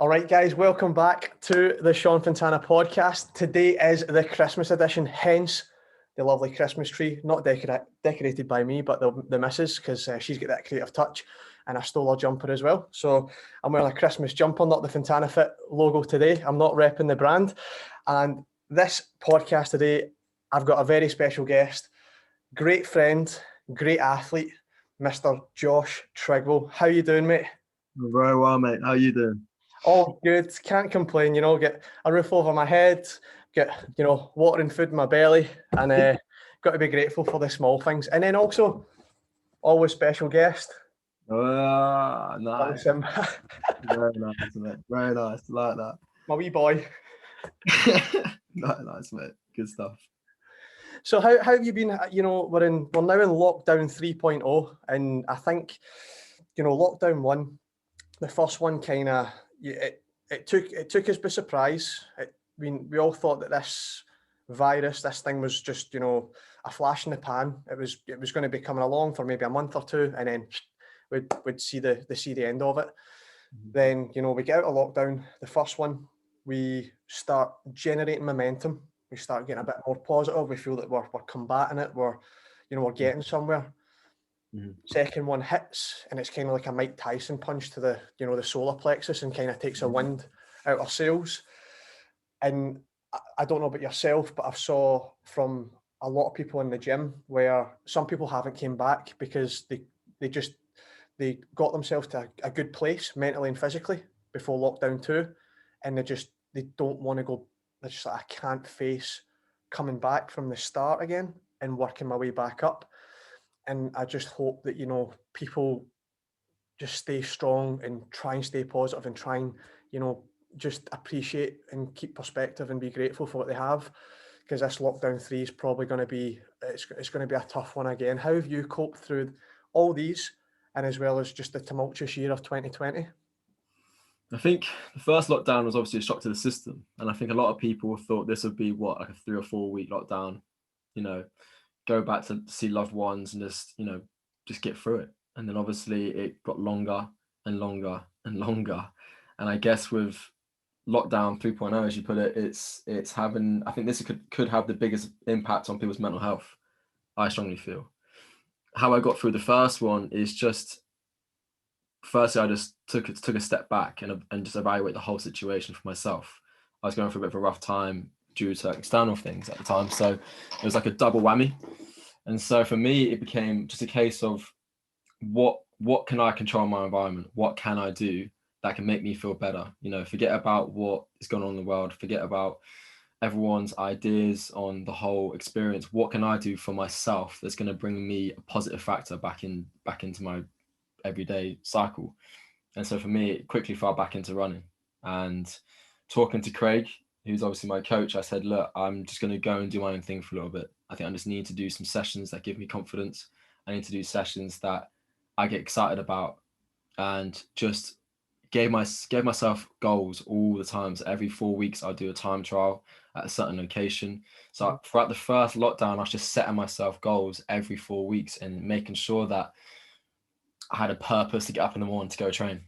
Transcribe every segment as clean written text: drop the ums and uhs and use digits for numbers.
All right, guys, welcome back to the Fontana podcast. Today is the Christmas edition, hence the lovely Christmas tree, not decorated by me, but the missus, because she's got that creative touch, and I stole her jumper as well. So I'm wearing a Christmas jumper, not the Fontana Fit logo today. I'm not repping the brand. And this podcast today, I've got a very special guest, great friend, great athlete, Mr. Josh Trigwell. How you doing, mate? Very well, mate. How you doing? All good. Can't complain. Get a roof over my head, get water and food in my belly, and got to be grateful for the small things. And then also, always special guest. Nice. Very nice, mate. Very nice. Like that. My wee boy. Nice, mate. Good stuff. So how have you been? We're now in lockdown 3.0, and I think lockdown 1, the first one kind of it took us by surprise. We all thought that this thing was just a flash in the pan. It was going to be coming along for maybe a month or two, and then we'd see the end of it. Mm-hmm. Then we get out of lockdown, the first one, we start generating momentum. We start getting a bit more positive. We feel that we're combating it. We're getting somewhere. Mm-hmm. Second one hits, and it's kind of like a Mike Tyson punch to the solar plexus, and kind of takes a wind out our sails. And I don't know about yourself, but I've saw from a lot of people in the gym where some people haven't came back because they got themselves to a good place mentally and physically before lockdown 2, and they don't want to go. They're just like, I can't face coming back from the start again and working my way back up. And I just hope that, people just stay strong and try and stay positive and try and, just appreciate and keep perspective and be grateful for what they have. Because this lockdown 3 is probably going to be, it's going to be a tough one again. How have you coped through all these, and as well as just the tumultuous year of 2020? I think the first lockdown was obviously a shock to the system. And I think a lot of people thought this would be like a 3 or 4 week lockdown, go back to see loved ones and just get through it. And then obviously it got longer and longer and longer. And I guess with lockdown 3.0, as you put it, it's having, I think this could have the biggest impact on people's mental health, I strongly feel. How I got through the first one is just, firstly, I just took a step back and just evaluate the whole situation for myself. I was going through a bit of a rough time due to external things at the time. So it was like a double whammy. And so for me, it became just a case of what can I control in my environment? What can I do that can make me feel better? Forget about what is going on in the world. Forget about everyone's ideas on the whole experience. What can I do for myself that's going to bring me a positive factor back into my everyday cycle? And so for me, it quickly fell back into running. And talking to Craig, who's obviously my coach, I said, look, I'm just going to go and do my own thing for a little bit. I think I just need to do some sessions that give me confidence. I need to do sessions that I get excited about, and just gave myself goals all the time. So every 4 weeks, I'll do a time trial at a certain location. So throughout the first lockdown, I was just setting myself goals every 4 weeks and making sure that I had a purpose to get up in the morning to go train.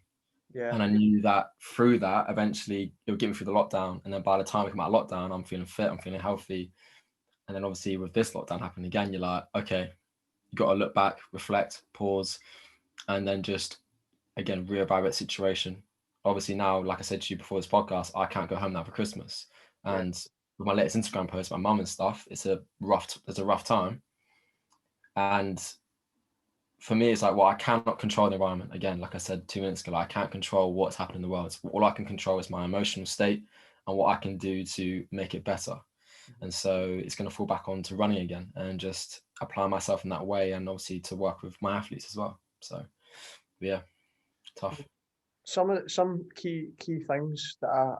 Yeah. And I knew that through that, eventually it would get me through the lockdown. And then by the time we come out of lockdown, I'm feeling fit, I'm feeling healthy. And then obviously with this lockdown happening again, you're like, okay, you got to look back, reflect, pause, and then just, again, reevaluate the situation. Obviously now, like I said to you before this podcast, I can't go home now for Christmas. And with my latest Instagram post, my mum and stuff, it's a rough time. And for me, it's like, well, I cannot control the environment. Again, like I said 2 minutes ago, I can't control what's happening in the world. All I can control is my emotional state and what I can do to make it better. And so it's going to fall back on to running again and just apply myself in that way, and obviously to work with my athletes as well. So yeah, tough. Some key things that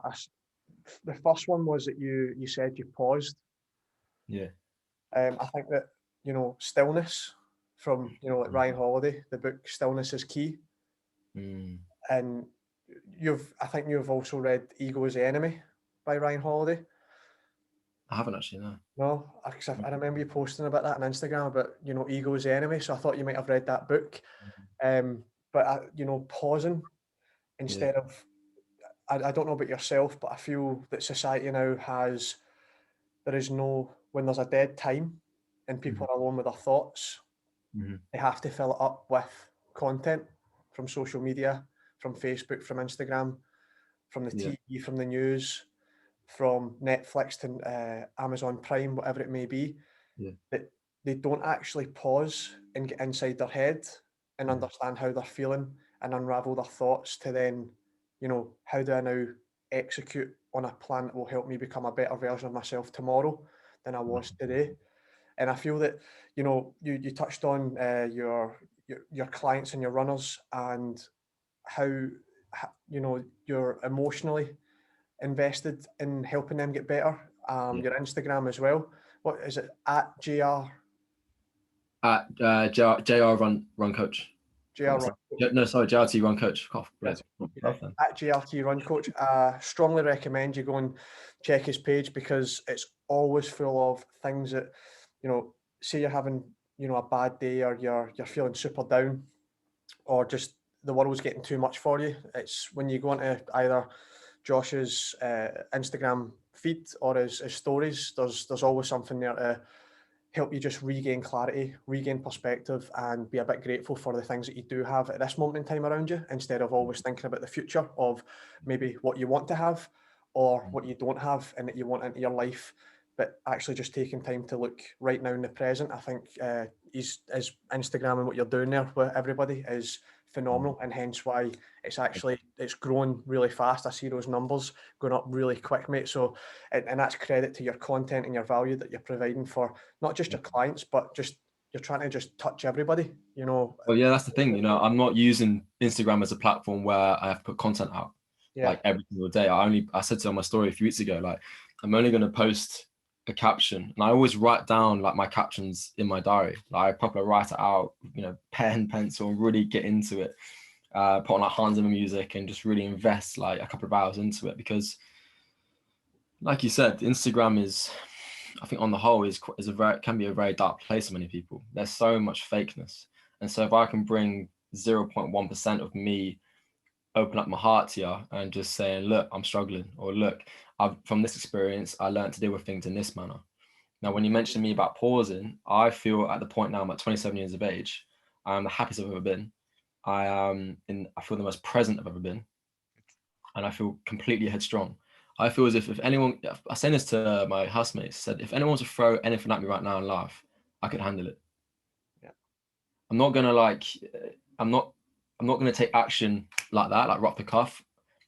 the first one was that you said you paused. Yeah. I think that stillness from like Ryan Holiday, the book Stillness is Key. And I think you've also read Ego is the Enemy by Ryan Holiday. I haven't actually, no. No, I remember you posting about that on Instagram about ego is the enemy. So I thought you might have read that book. But pausing instead of I don't know about yourself, but I feel that society now when there's a dead time and people are alone with their thoughts, they have to fill it up with content from social media, from Facebook, from Instagram, from the TV, from the news, from Netflix to Amazon Prime, whatever it may be. That they don't actually pause and get inside their head and understand how they're feeling and unravel their thoughts to then, how do I now execute on a plan that will help me become a better version of myself tomorrow than I was today. And I feel that, you touched on your clients and your runners and how you're emotionally invested in helping them get better. Your Instagram as well. What is it, at JR? At JR Run Coach. JR Run Coach. No, sorry, JRT Run Coach. At JRT Run Coach. Strongly recommend you go and check his page because it's always full of things that, say you're having, a bad day or you're feeling super down or just the world's getting too much for you. It's when you go into either Josh's Instagram feed or his stories, there's always something there to help you just regain clarity, regain perspective, and be a bit grateful for the things that you do have at this moment in time around you, instead of always thinking about the future of maybe what you want to have or what you don't have and that you want into your life, but actually just taking time to look right now in the present. I think his Instagram and what you're doing there with everybody is phenomenal, and hence why it's growing really fast. I see those numbers going up really quick, mate. So, and that's credit to your content and your value that you're providing for not just your clients, but just you're trying to just touch everybody, Well, yeah, that's the thing. I'm not using Instagram as a platform where I have to put content out like every single day. I said to on my story a few weeks ago, like I'm only going to post a caption, and I always write down like my captions in my diary. Like I properly write it out, pen, pencil, and really get into it. Put on like Hans Zimmer music and just really invest like a couple of hours into it, because like you said, Instagram is, I think on the whole can be a very dark place for many people. There's so much fakeness, and so if I can bring 0.1% of me, open up my heart to you and just saying, look, I'm struggling, or look, from this experience, I learned to deal with things in this manner. Now, when you mentioned me about pausing, I feel at the point now I'm at 27 years of age, I'm the happiest I've ever been. I feel the most present I've ever been, and I feel completely headstrong. I feel as if anyone, I was saying this to my housemates, said if anyone was to throw anything at me right now in life, I could handle it. Yeah. I'm not gonna take action like that, like off the cuff.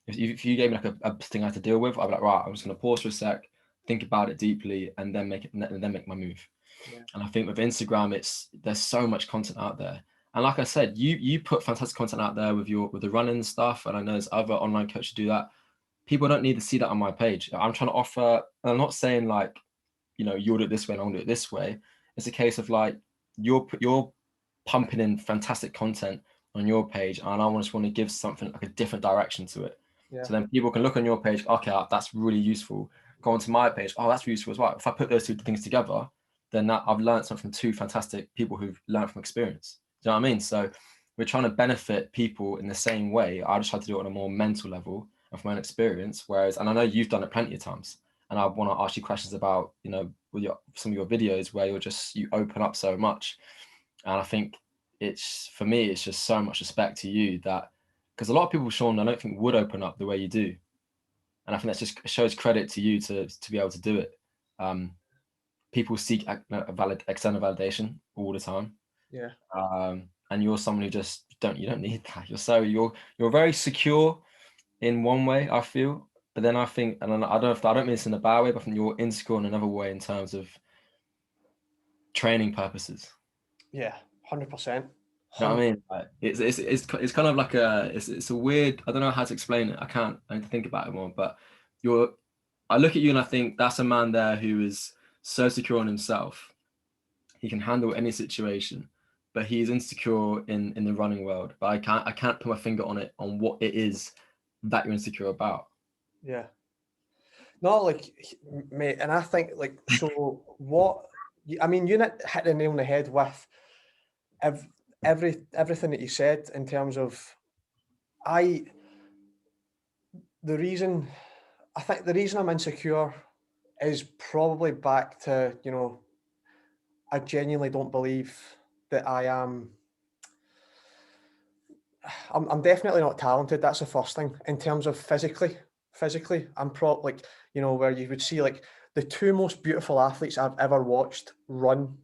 If you gave me like a thing I had to deal with, I'd be like, right, I'm just gonna pause for a sec, think about it deeply, and then make my move. Yeah. And I think with Instagram, there's so much content out there. And like I said, you put fantastic content out there with the running stuff, and I know there's other online coaches do that. People don't need to see that on my page. I'm trying to offer, and I'm not saying like, you'll do it this way and I'll do it this way. It's a case of like, you're pumping in fantastic content on your page, and I just want to give something like a different direction to it. Yeah. So then people can look on your page, okay, that's really useful. Go onto my page, that's useful as well. If I put those two things together, then I've learned something from two fantastic people who've learned from experience. Do you know what I mean? So we're trying to benefit people in the same way. I just try to do it on a more mental level and from my own experience. Whereas, and I know you've done it plenty of times, and I want to ask you questions about, with some of your videos where you open up so much. And I think for me, it's just so much respect to you that, because a lot of people, Sean, I don't think would open up the way you do. And I think that just shows credit to you to be able to do it. People seek external validation all the time. Yeah. And you're someone who just you don't need that. You're very secure in one way, I feel. But then I think, and I don't mean this in a bad way, but I think you're insecure in another way in terms of training purposes. Yeah, 100%. You know what I mean? Like, it's kind of like it's a weird, I don't know how to explain it. I need to think about it more, but I look at you and I think that's a man there who is so secure in himself. He can handle any situation, but he is insecure in the running world. But I can't put my finger on what it is that you're insecure about. Yeah. No, like, mate, and I think like, so what, I mean, you hit the nail on the head with everything that you said in terms of, the reason, I think the reason I'm insecure is probably back to, I genuinely don't believe that I'm definitely not talented. That's the first thing. In terms of physically, I'm like, where you would see like the two most beautiful athletes I've ever watched run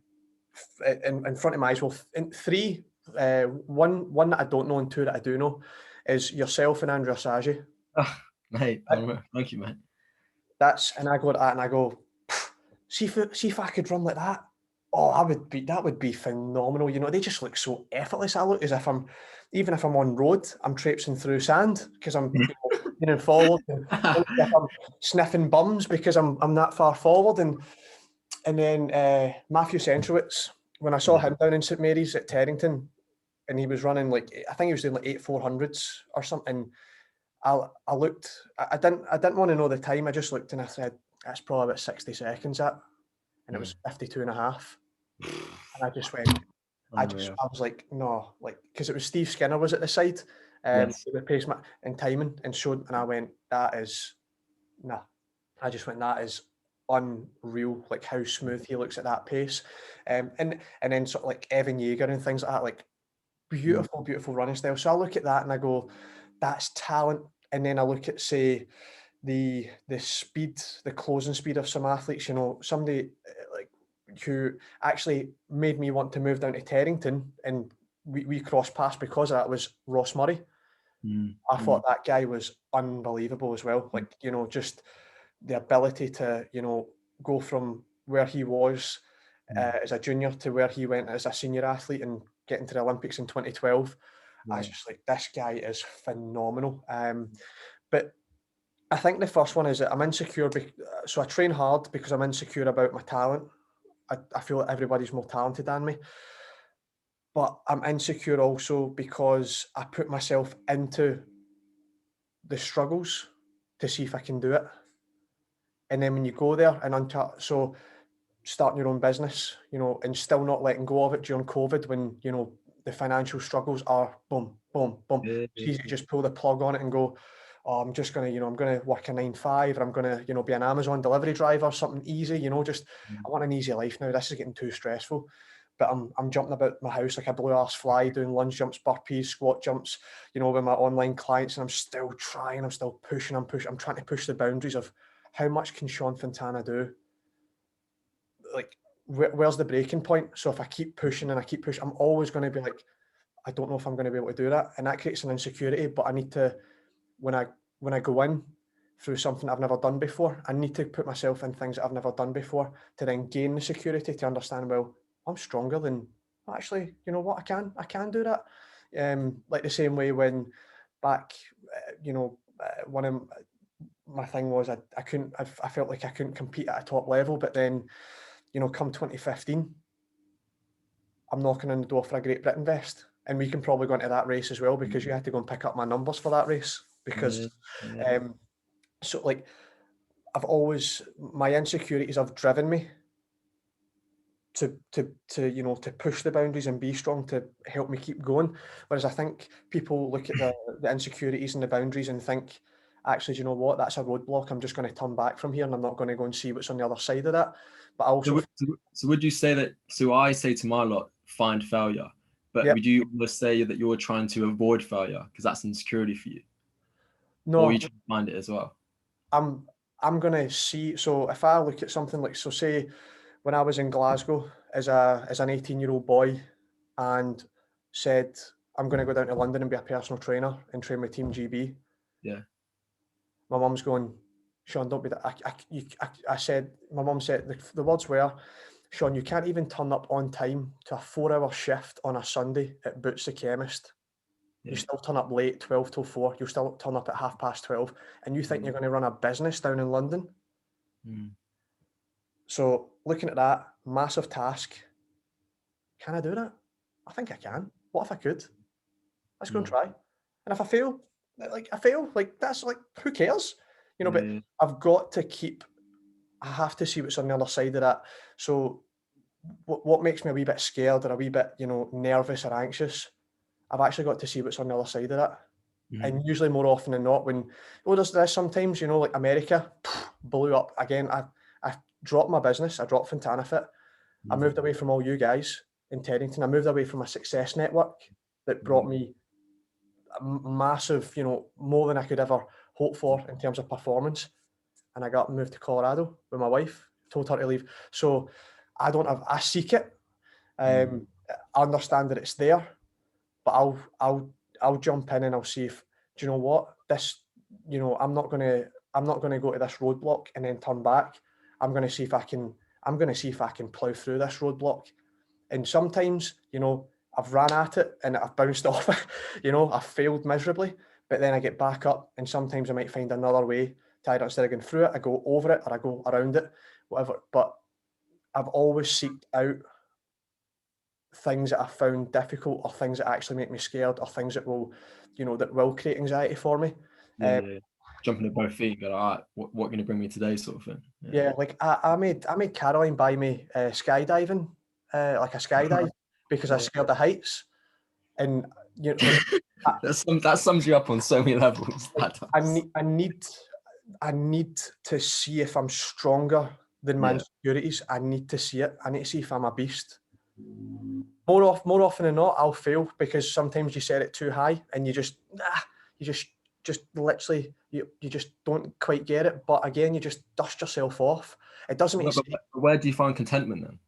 in front of my eyes. Well, in three, one that I don't know and two that I do know is yourself and Andrea Sagi. Ah, mate, thank you, mate. And I go at that and I go, see if I could run like that. Oh, that would be phenomenal. They just look so effortless. I look as if even if I'm on road, I'm traipsing through sand because I'm being followed. And if I'm sniffing bums because I'm that far forward. And then Matthew Centrowitz, when I saw him down in St Mary's at Terrington, and he was running I think he was doing like 8 400s or something. I looked. I didn't want to know the time. I just looked and I said, that's probably about 60 seconds that. And it was 52 and a half. And I just went, I was like, no, because it was Steve Skinner was at the side, with pace and timing and showed, and I went, that is, nah. I just went, that is unreal, like how smooth he looks at that pace. And then sort of like Evan Yeager and things like that, like beautiful running style. So I look at that and I go, that's talent. And then I look at, say, the speed, the closing speed of some athletes, somebody like who actually made me want to move down to Terrington, and we crossed paths because of that, was Ross Murray. I thought that guy was unbelievable as well. Like, just the ability to, go from where he was as a junior to where he went as a senior athlete and get into the Olympics in 2012. I was just like, this guy is phenomenal. But I think the first one is that I'm insecure. So I train hard because I'm insecure about my talent. I feel like everybody's more talented than me. But I'm insecure also because I put myself into the struggles to see if I can do it. And then when you go there and so starting your own business, and still not letting go of it during COVID when, the financial struggles are boom, boom, boom. It's easy to just pull the plug on it and go, oh, I'm just going to, I'm going to work a 9-5, or I'm going to, be an Amazon delivery driver, something easy, I want an easy life now. This is getting too stressful. But I'm jumping about my house like a blue arse fly, doing lunge jumps, burpees, squat jumps, with my online clients, and I'm still trying, I'm still pushing, I'm trying to push the boundaries of how much can Sean Fontana do? Like, where's the breaking point? So if I keep pushing and I keep pushing, I'm always going to be like, I don't know if I'm going to be able to do that. And that creates an insecurity, but I need to, when I go in through something I've never done before, I need to put myself in things that I've never done before to then gain the security to understand, well, I'm stronger than, actually, you know what, I can do that. Like the same way when back, one of my thing was I felt like I couldn't compete at a top level, but then, come 2015, I'm knocking on the door for a Great Britain vest. And we can probably go into that race as well, because you had to go and pick up my numbers for that race. Because, so like, my insecurities have driven me to push the boundaries and be strong to help me keep going. Whereas I think people look at the insecurities and the boundaries and think, actually, do you know what? That's a roadblock. I'm just going to turn back from here and I'm not going to go and see what's on the other side of that. But I also... So would you say that, so I say to my lot, find failure, but would you almost say that you're trying to avoid failure because that's insecurity for you? No. Or you try to find it as well? I'm going to see, so if I look at something like, so say when I was in Glasgow as an 18-year-old boy and said, I'm going to go down to London and be a personal trainer and train my Team GB. Yeah. My mum's going, Sean, don't be that. I said, my mum said, the words were, Sean, you can't even turn up on time to a 4-hour shift on a Sunday at Boots the Chemist. You still turn up late, 12 till 4. You still turn up at 12:30, and you think you're going to run a business down in London. So looking at that massive task, can I do that? I think I can. What if I could? Let's go and try. And if I fail, that's like, who cares? But I've got to I have to see what's on the other side of that. So what makes me a wee bit scared or a wee bit, nervous or anxious, I've actually got to see what's on the other side of that. And usually more often than not, when, well, there's sometimes, you know, like America blew up again. I dropped my business. I dropped Fontana Fit. I moved away from all you guys in Teddington. I moved away from a success network that brought me a massive, you know, more than I could ever hope for in terms of performance. And I got moved to Colorado with my wife, told her to leave. So I seek it. I understand that it's there, but I'll jump in and I'll see if, do you know what, this, you know, I'm not gonna go to this roadblock and then turn back. I'm gonna see if I can plow through this roadblock. And sometimes, you know, I've ran at it and I've bounced off it, you know, I've failed miserably, but then I get back up and sometimes I might find another way to either, instead of going through it, I go over it or I go around it, whatever. But I've always seeked out things that I found difficult or things that actually make me scared or things that will, you know, that will create anxiety for me. Jumping at both feet, go, all right, what can you bring me today, sort of thing. Like I made Caroline buy me skydiving, like a skydive, because I was scared of heights. And you know, like, that sums you up on so many levels. Like, I need to see if I'm stronger than my insecurities. I need to see it. I need to see if I'm a beast. More often than not, I'll fail because sometimes you set it too high and you just literally you just don't quite get it. But again, you just dust yourself off. It doesn't make sense. Where do you find contentment then?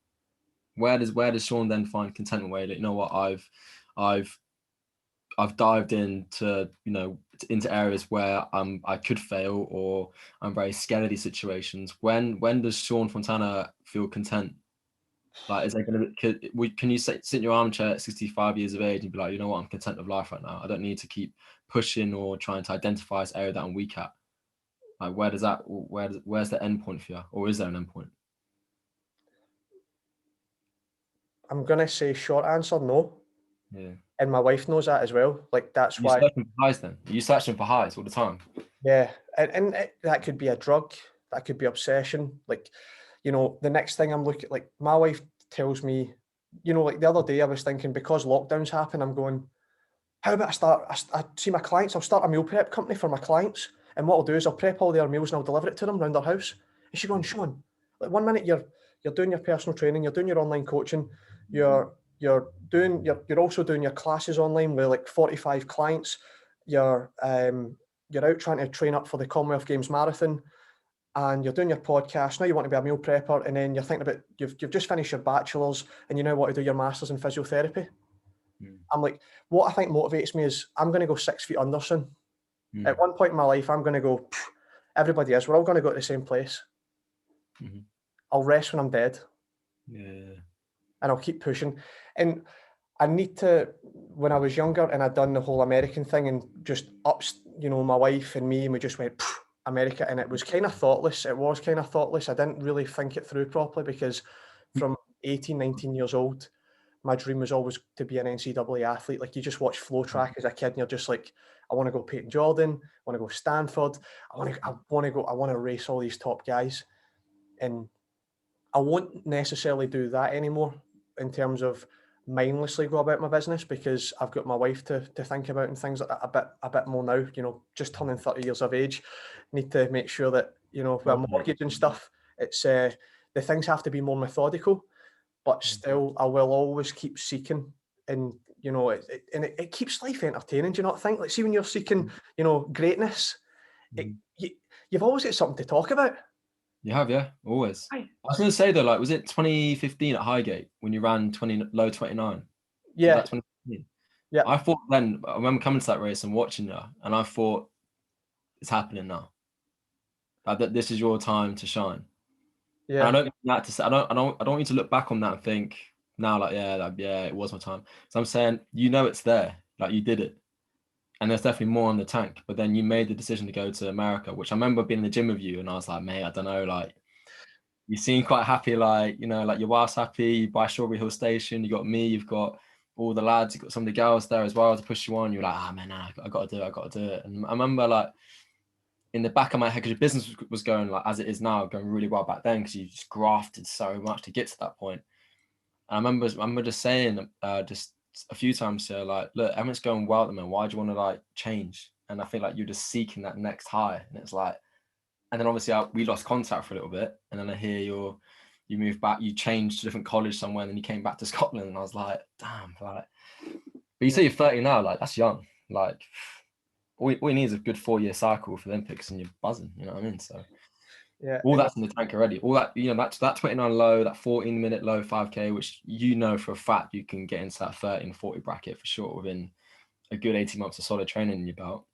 Where does Sean then find contentment? Where, you know what, I've dived into, you know, into areas where I could fail or I'm very scared of these situations. When does Sean Fontana feel content? Like, is there can you sit in your armchair at 65 years of age and be like, you know what, I'm content with life right now. I don't need to keep pushing or trying to identify this area that I'm weak at. Like, where's the end point for you, or is there an end point? I'm gonna say short answer, no. Yeah. And my wife knows that as well. Like, that's why. You're searching for highs then? Are you searching for highs all the time? Yeah, and that could be a drug, that could be obsession. Like, you know, the next thing I'm looking, like my wife tells me, you know, like the other day I was thinking, because lockdowns happen, I'm going, how about I see my clients, I'll start a meal prep company for my clients, and what I'll do is I'll prep all their meals and I'll deliver it to them around their house. And she's going, Sean, like, one minute you're doing your personal training, you're doing your online coaching, you're also doing your classes online with like 45 clients, you're out trying to train up for the Commonwealth Games Marathon, and you're doing your podcast. Now you want to be a meal prepper, and then you're thinking about, you've just finished your bachelor's and you now want to do your master's in physiotherapy. I'm like, what I think motivates me is I'm going to go 6 feet under soon. At one point in my life, I'm going to go, everybody is, we're all going to go to the same place. I'll rest when I'm dead. And I'll keep pushing. And I need to, when I was younger and I'd done the whole American thing and just you know, my wife and me, and we just went, America. And it was kind of thoughtless. I didn't really think it through properly, because from 18, 19 years old, my dream was always to be an NCAA athlete. Like, you just watch Flow Track as a kid and you're just like, I want to go Peyton Jordan, I want to go Stanford, I want to race all these top guys. And I won't necessarily do that anymore in terms of mindlessly go about my business, because I've got my wife to think about and things like that a bit more now, you know, just turning 30 years of age. Need to make sure that, you know, with a mortgage and stuff, it's the things have to be more methodical, but still I will always keep seeking. And, you know, it keeps life entertaining. Do you not think? Like, see, when you're seeking, you know, greatness, you've always got something to talk about. You have, yeah, always. I was going to say though, like, was it 2015 at Highgate when you ran low 29? Yeah. Was that 2015? Yeah. I thought then, I remember coming to that race and watching her, and I thought, it's happening now. Like, that this is your time to shine. Yeah. And I don't mean that to say, I don't want you to look back on that and think now, like, yeah, it was my time. So I'm saying, you know, it's there, like, you did it. And there's definitely more on the tank, but then you made the decision to go to America, which I remember being in the gym with you, and I was like, mate, I don't know, like, you seem quite happy, like, you know, like your wife's happy, you buy Strawberry Hill Station, you got me, you've got all the lads, you've got some of the girls there as well to push you on. You're like, man, I got to do it. And I remember, like, in the back of my head, because your business was going, like, as it is now, going really well back then, because you just grafted so much to get to that point. And I remember just saying, just a few times here, like, look, everything's going well at the moment. Why do you want to like change? And I think like you're just seeking that next high, and it's like, and then obviously we lost contact for a little bit, and then I hear you moved back, you changed to a different college somewhere, and then you came back to Scotland, and I was like, damn, like, but you say you're 30 now, like that's young, like all you need is a good 4-year cycle for the Olympics, and you're buzzing, you know what I mean? So Yeah, all that's in the tank already. All that, you know, that 29 low, that 14-minute low 5K, which you know for a fact you can get into that 30 and 40 bracket for sure within a good 18 months of solid training in your belt,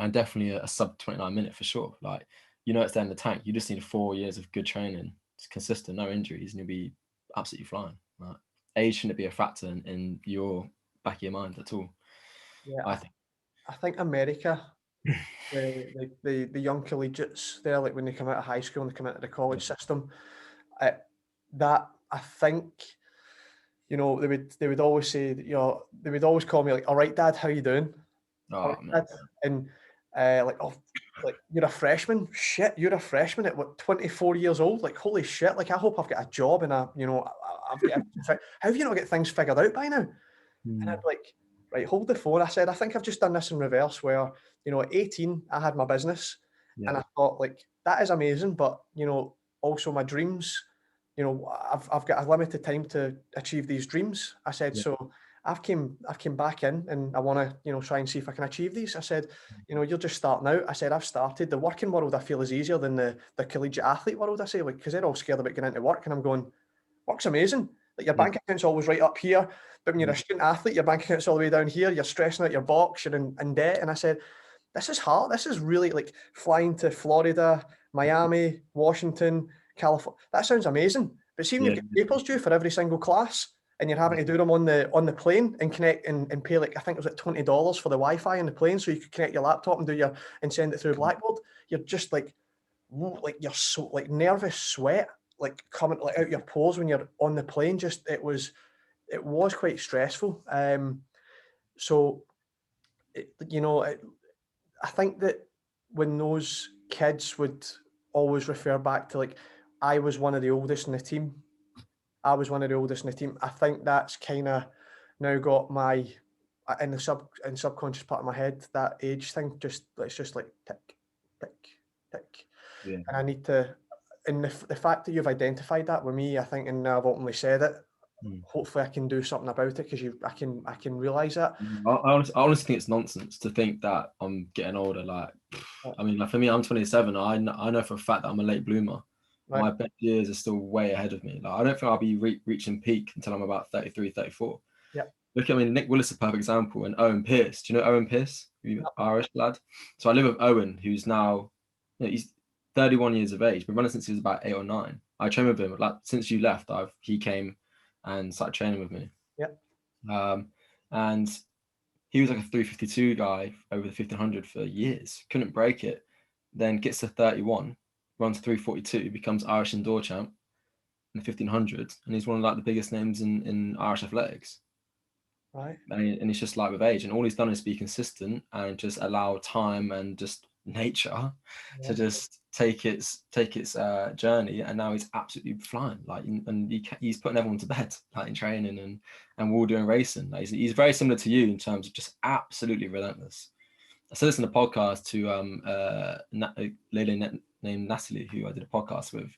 and definitely a sub 29 minute for sure. Like, you know, it's there in the tank. You just need 4 years of good training, it's consistent, no injuries, and you'll be absolutely flying. Like, age shouldn't be a factor in your back of your mind at all. yeah. I think. I think America, the young collegiates there, like when they come out of high school and they come into the college system, that I think, you know, they would always say, you know, they would always call me like, "All right, Dad, how you doing?" "All Oh right, man. Dad," and like, "Oh, like you're a freshman? Shit, you're a freshman at what, 24 years old? Like, holy shit! Like, I hope I've got a job and you know, I've got. How have you not got things figured out by now?" And I'd be like, right, hold the phone. I said, I think I've just done this in reverse where, you know, at 18, I had my business and I thought like, that is amazing. But, you know, also my dreams, you know, I've got a limited time to achieve these dreams. I said, so I've came back in and I want to, you know, try and see if I can achieve these. I said, you know, you're just starting out. I said, I've started. The working world, I feel, is easier than the collegiate athlete world. I say, like, because they're all scared about getting into work. And I'm going, work's amazing. Like your bank account's always right up here. But when you're a student athlete, your bank account's all the way down here. You're stressing out your box. You're in debt. And I said, this is hard. This is really like flying to Florida, Miami, Washington, California. That sounds amazing. But see, when you've got papers due for every single class and you're having to do them on the plane and connect and pay like, I think it was like $20 for the Wi-Fi in the plane so you could connect your laptop and and send it through Blackboard. You're just like you're so like nervous sweat like coming like out your pores when you're on the plane. Just it was quite stressful. So you know, I think that when those kids would always refer back to like, I was one of the oldest in the team. I was one of the oldest in the team. I think that's kind of now got my in the subconscious part of my head, that age thing. Just it's just like tick, tick, tick. Yeah. And I need to. And the fact that you've identified that with me, I think, and now I've openly said it. Hopefully, I can do something about it because I can realize that. I honestly think it's nonsense to think that I'm getting older. Like, I mean, like for me, I'm 27. I know for a fact that I'm a late bloomer. Right. My best years are still way ahead of me. Like, I don't think I'll be reaching peak until I'm about 33, 34. Yeah. Look, I mean, Nick Willis is a perfect example, and Owen Pearce. Do you know Owen Pearce? Irish lad. So I live with Owen, who's now, you know, he's 31 years of age. Been running since he was about 8 or 9. I trained with him. Like since you left, he came and started training with me. Yeah. And he was like a 352 guy over the 1500 for years. Couldn't break it. Then gets to 31, runs 342, becomes Irish indoor champ in the 1500, and he's one of like the biggest names in Irish athletics. Right. And he's just like with age, and all he's done is be consistent and just allow time and just nature to just take its journey, and now he's absolutely flying. Like, and he's putting everyone to bed, like in training and we're all doing racing. Like, he's very similar to you in terms of just absolutely relentless. I said this in a podcast to a lady named Natalie, who I did a podcast with,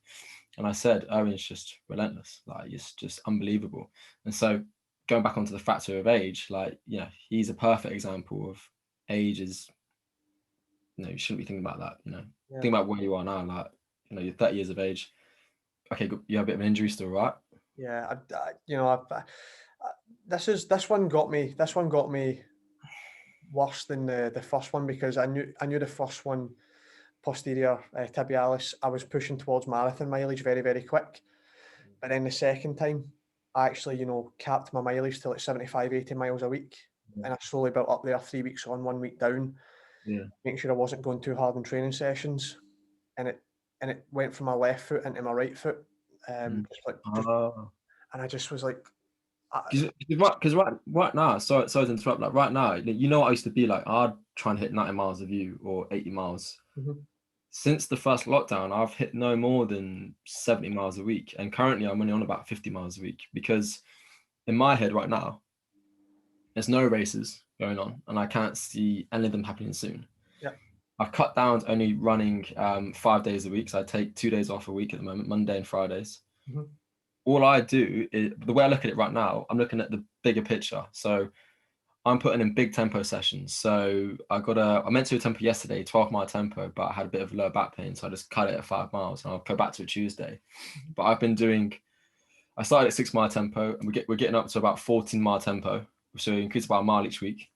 and I said Owen's just relentless. Like, it's just unbelievable. And so going back onto the factor of age, like, yeah, he's a perfect example of age is, you know, you shouldn't be thinking about that, you know. Think about where you are now, like, you know, you're 30 years of age. Okay, you have a bit of an injury still, right? Yeah, you know, this one got me worse than the first one, because I knew the first one, posterior tibialis, I was pushing towards marathon mileage very, very quick. But then the second time, I actually, you know, capped my mileage to like 75, 80 miles a week. And I slowly built up there, 3 weeks on, 1 week down, making sure I wasn't going too hard in training sessions. And it went from my left foot into my right foot. And I just was like, because right now, sorry to interrupt. Like right now, you know what I used to be like. I'd try and hit 90 miles of you or 80 miles. Since the first lockdown, I've hit no more than 70 miles a week, and currently I'm only on about 50 miles a week, because in my head right now, there's no races going on, and I can't see any of them happening soon. Yeah. I've cut down to only running 5 days a week, so I take 2 days off a week at the moment, Monday and Fridays. Mhm. All I do is, the way I look at it right now, I'm looking at the bigger picture. So I'm putting in big tempo sessions. So I meant to do a tempo yesterday, 12-mile tempo, but I had a bit of lower back pain, so I just cut it at 5 miles, and I'll go back to it Tuesday. But I started at 6-mile tempo, and we're getting up to about 14-mile tempo, so we increase about a mile each week.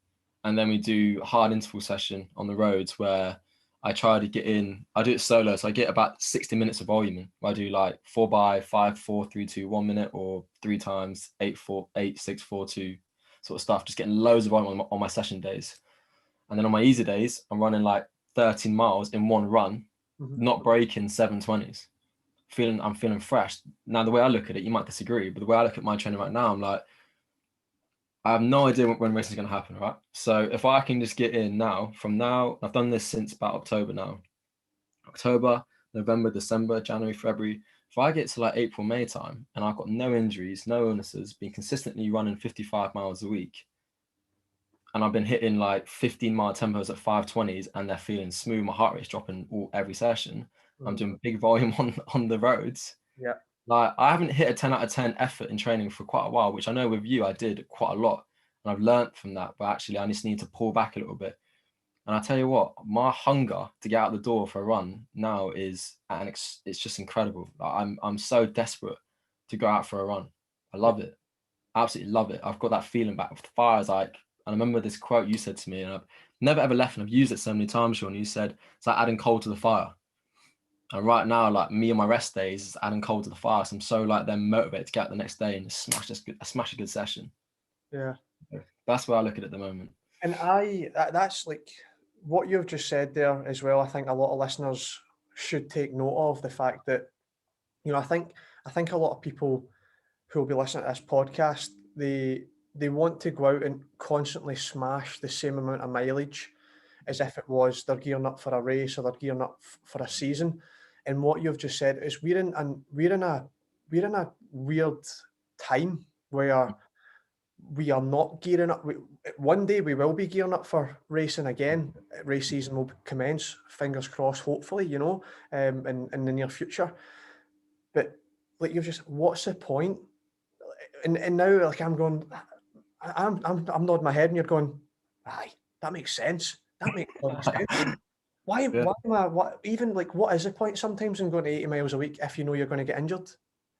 And then we do a hard interval session on the roads where I try to get in. I do it solo, so I get about 60 minutes of volume in. I do like 4 by 5, 4, 3, 2, 1 minute, or 3 times 8, 4, 8, 6, 4, 2 sort of stuff. Just getting loads of volume on my session days. And then on my easy days, I'm running like 13 miles in one run, not breaking 720s. I'm feeling fresh. Now, the way I look at it, you might disagree, but the way I look at my training right now, I'm like, I have no idea when racing is going to happen, right? So if I can just get in now, from now, I've done this since about October now. October, November, December, January, February. If I get to like April, May time, and I've got no injuries, no illnesses, been consistently running 55 miles a week, and I've been hitting like 15-mile tempos at 520s, and they're feeling smooth, my heart rate's dropping every session. I'm doing big volume on the roads. Yeah. Like, I haven't hit a 10 out of 10 effort in training for quite a while, which I know with you, I did quite a lot. And I've learned from that, but actually I just need to pull back a little bit. And I tell you what, my hunger to get out the door for a run now is, it's just incredible. Like, I'm so desperate to go out for a run. I love it. Absolutely love it. I've got that feeling back with the fire. And I remember this quote you said to me, and I've never ever left, and I've used it so many times, Sean. You said, it's like adding coal to the fire. And right now, like, me on my rest days is adding coal to the fire. So I'm so like then motivated to get out the next day and smash a good session. Yeah. That's where I look at it at the moment. And that's like what you've just said there as well. I think a lot of listeners should take note of the fact that, I think a lot of people who will be listening to this podcast, they want to go out and constantly smash the same amount of mileage as if it was they're gearing up for a race or they're gearing up for a season. And what you've just said is we're in a weird time where we are not gearing up. One day we will be gearing up for racing again. Race season will commence, fingers crossed, hopefully, in the near future. But like you've just, what's the point? And now, like, I'm nodding my head, and you're going, aye, that makes sense. That makes a lot of sense. Why am I, what is the point sometimes in going to 80 miles a week if you know you're going to get injured?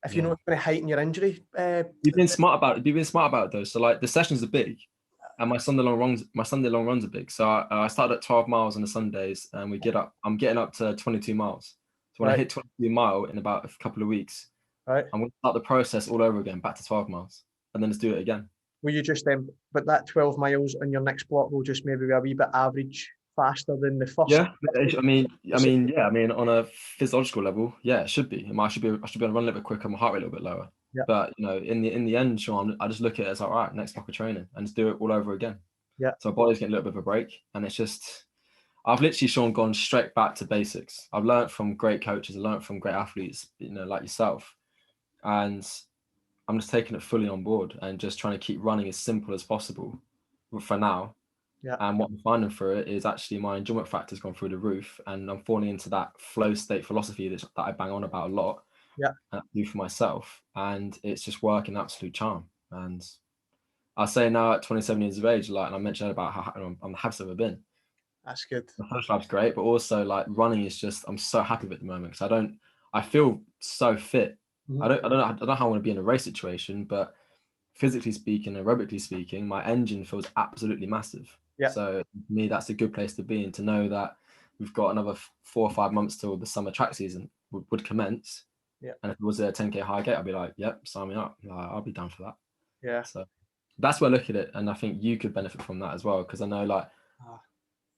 If you know it's going to heighten your injury? You've been smart about it though. So like the sessions are big, and my Sunday long runs are big. So I start at 12 miles on the Sundays, and I'm getting up to 22 miles. So when I hit 22 mile in about a couple of weeks, I'm going to start the process all over again, back to 12 miles, and then just do it again. Will you just but that 12 miles on your next block will just maybe be a wee bit average faster than the first? Yeah, I mean, on a physiological level, yeah, it should be. I should be able to run a little bit quicker, my heart rate a little bit lower. Yeah. But in the end, Sean, I just look at it as like, all right, next block of training, and just do it all over again. Yeah. So my body's getting a little bit of a break, and it's just, I've literally, Sean, gone straight back to basics. I've learned from great coaches, I learned from great athletes, like yourself, and I'm just taking it fully on board and just trying to keep running as simple as possible for now. Yeah. And what I'm finding for it is actually my enjoyment factor's gone through the roof, and I'm falling into that flow state philosophy that I bang on about a lot. Yeah. And I do for myself, and it's just working absolute charm. And I say now at 27 years of age, like, and I mentioned about how I'm the happiest I've ever been. That's good. The first life's great, but also like running is just, I'm so happy with at the moment because I feel so fit. Mm-hmm. I don't know how I want to be in a race situation, but physically speaking, aerobically speaking, my engine feels absolutely massive. Yeah. So for me, that's a good place to be, and to know that we've got another 4 or 5 months till the summer track season would commence. Yeah. And if it was a 10K high gate, I'd be like, yep, sign me up. I'll be down for that. Yeah. So that's where I look at it, and I think you could benefit from that as well, because I know like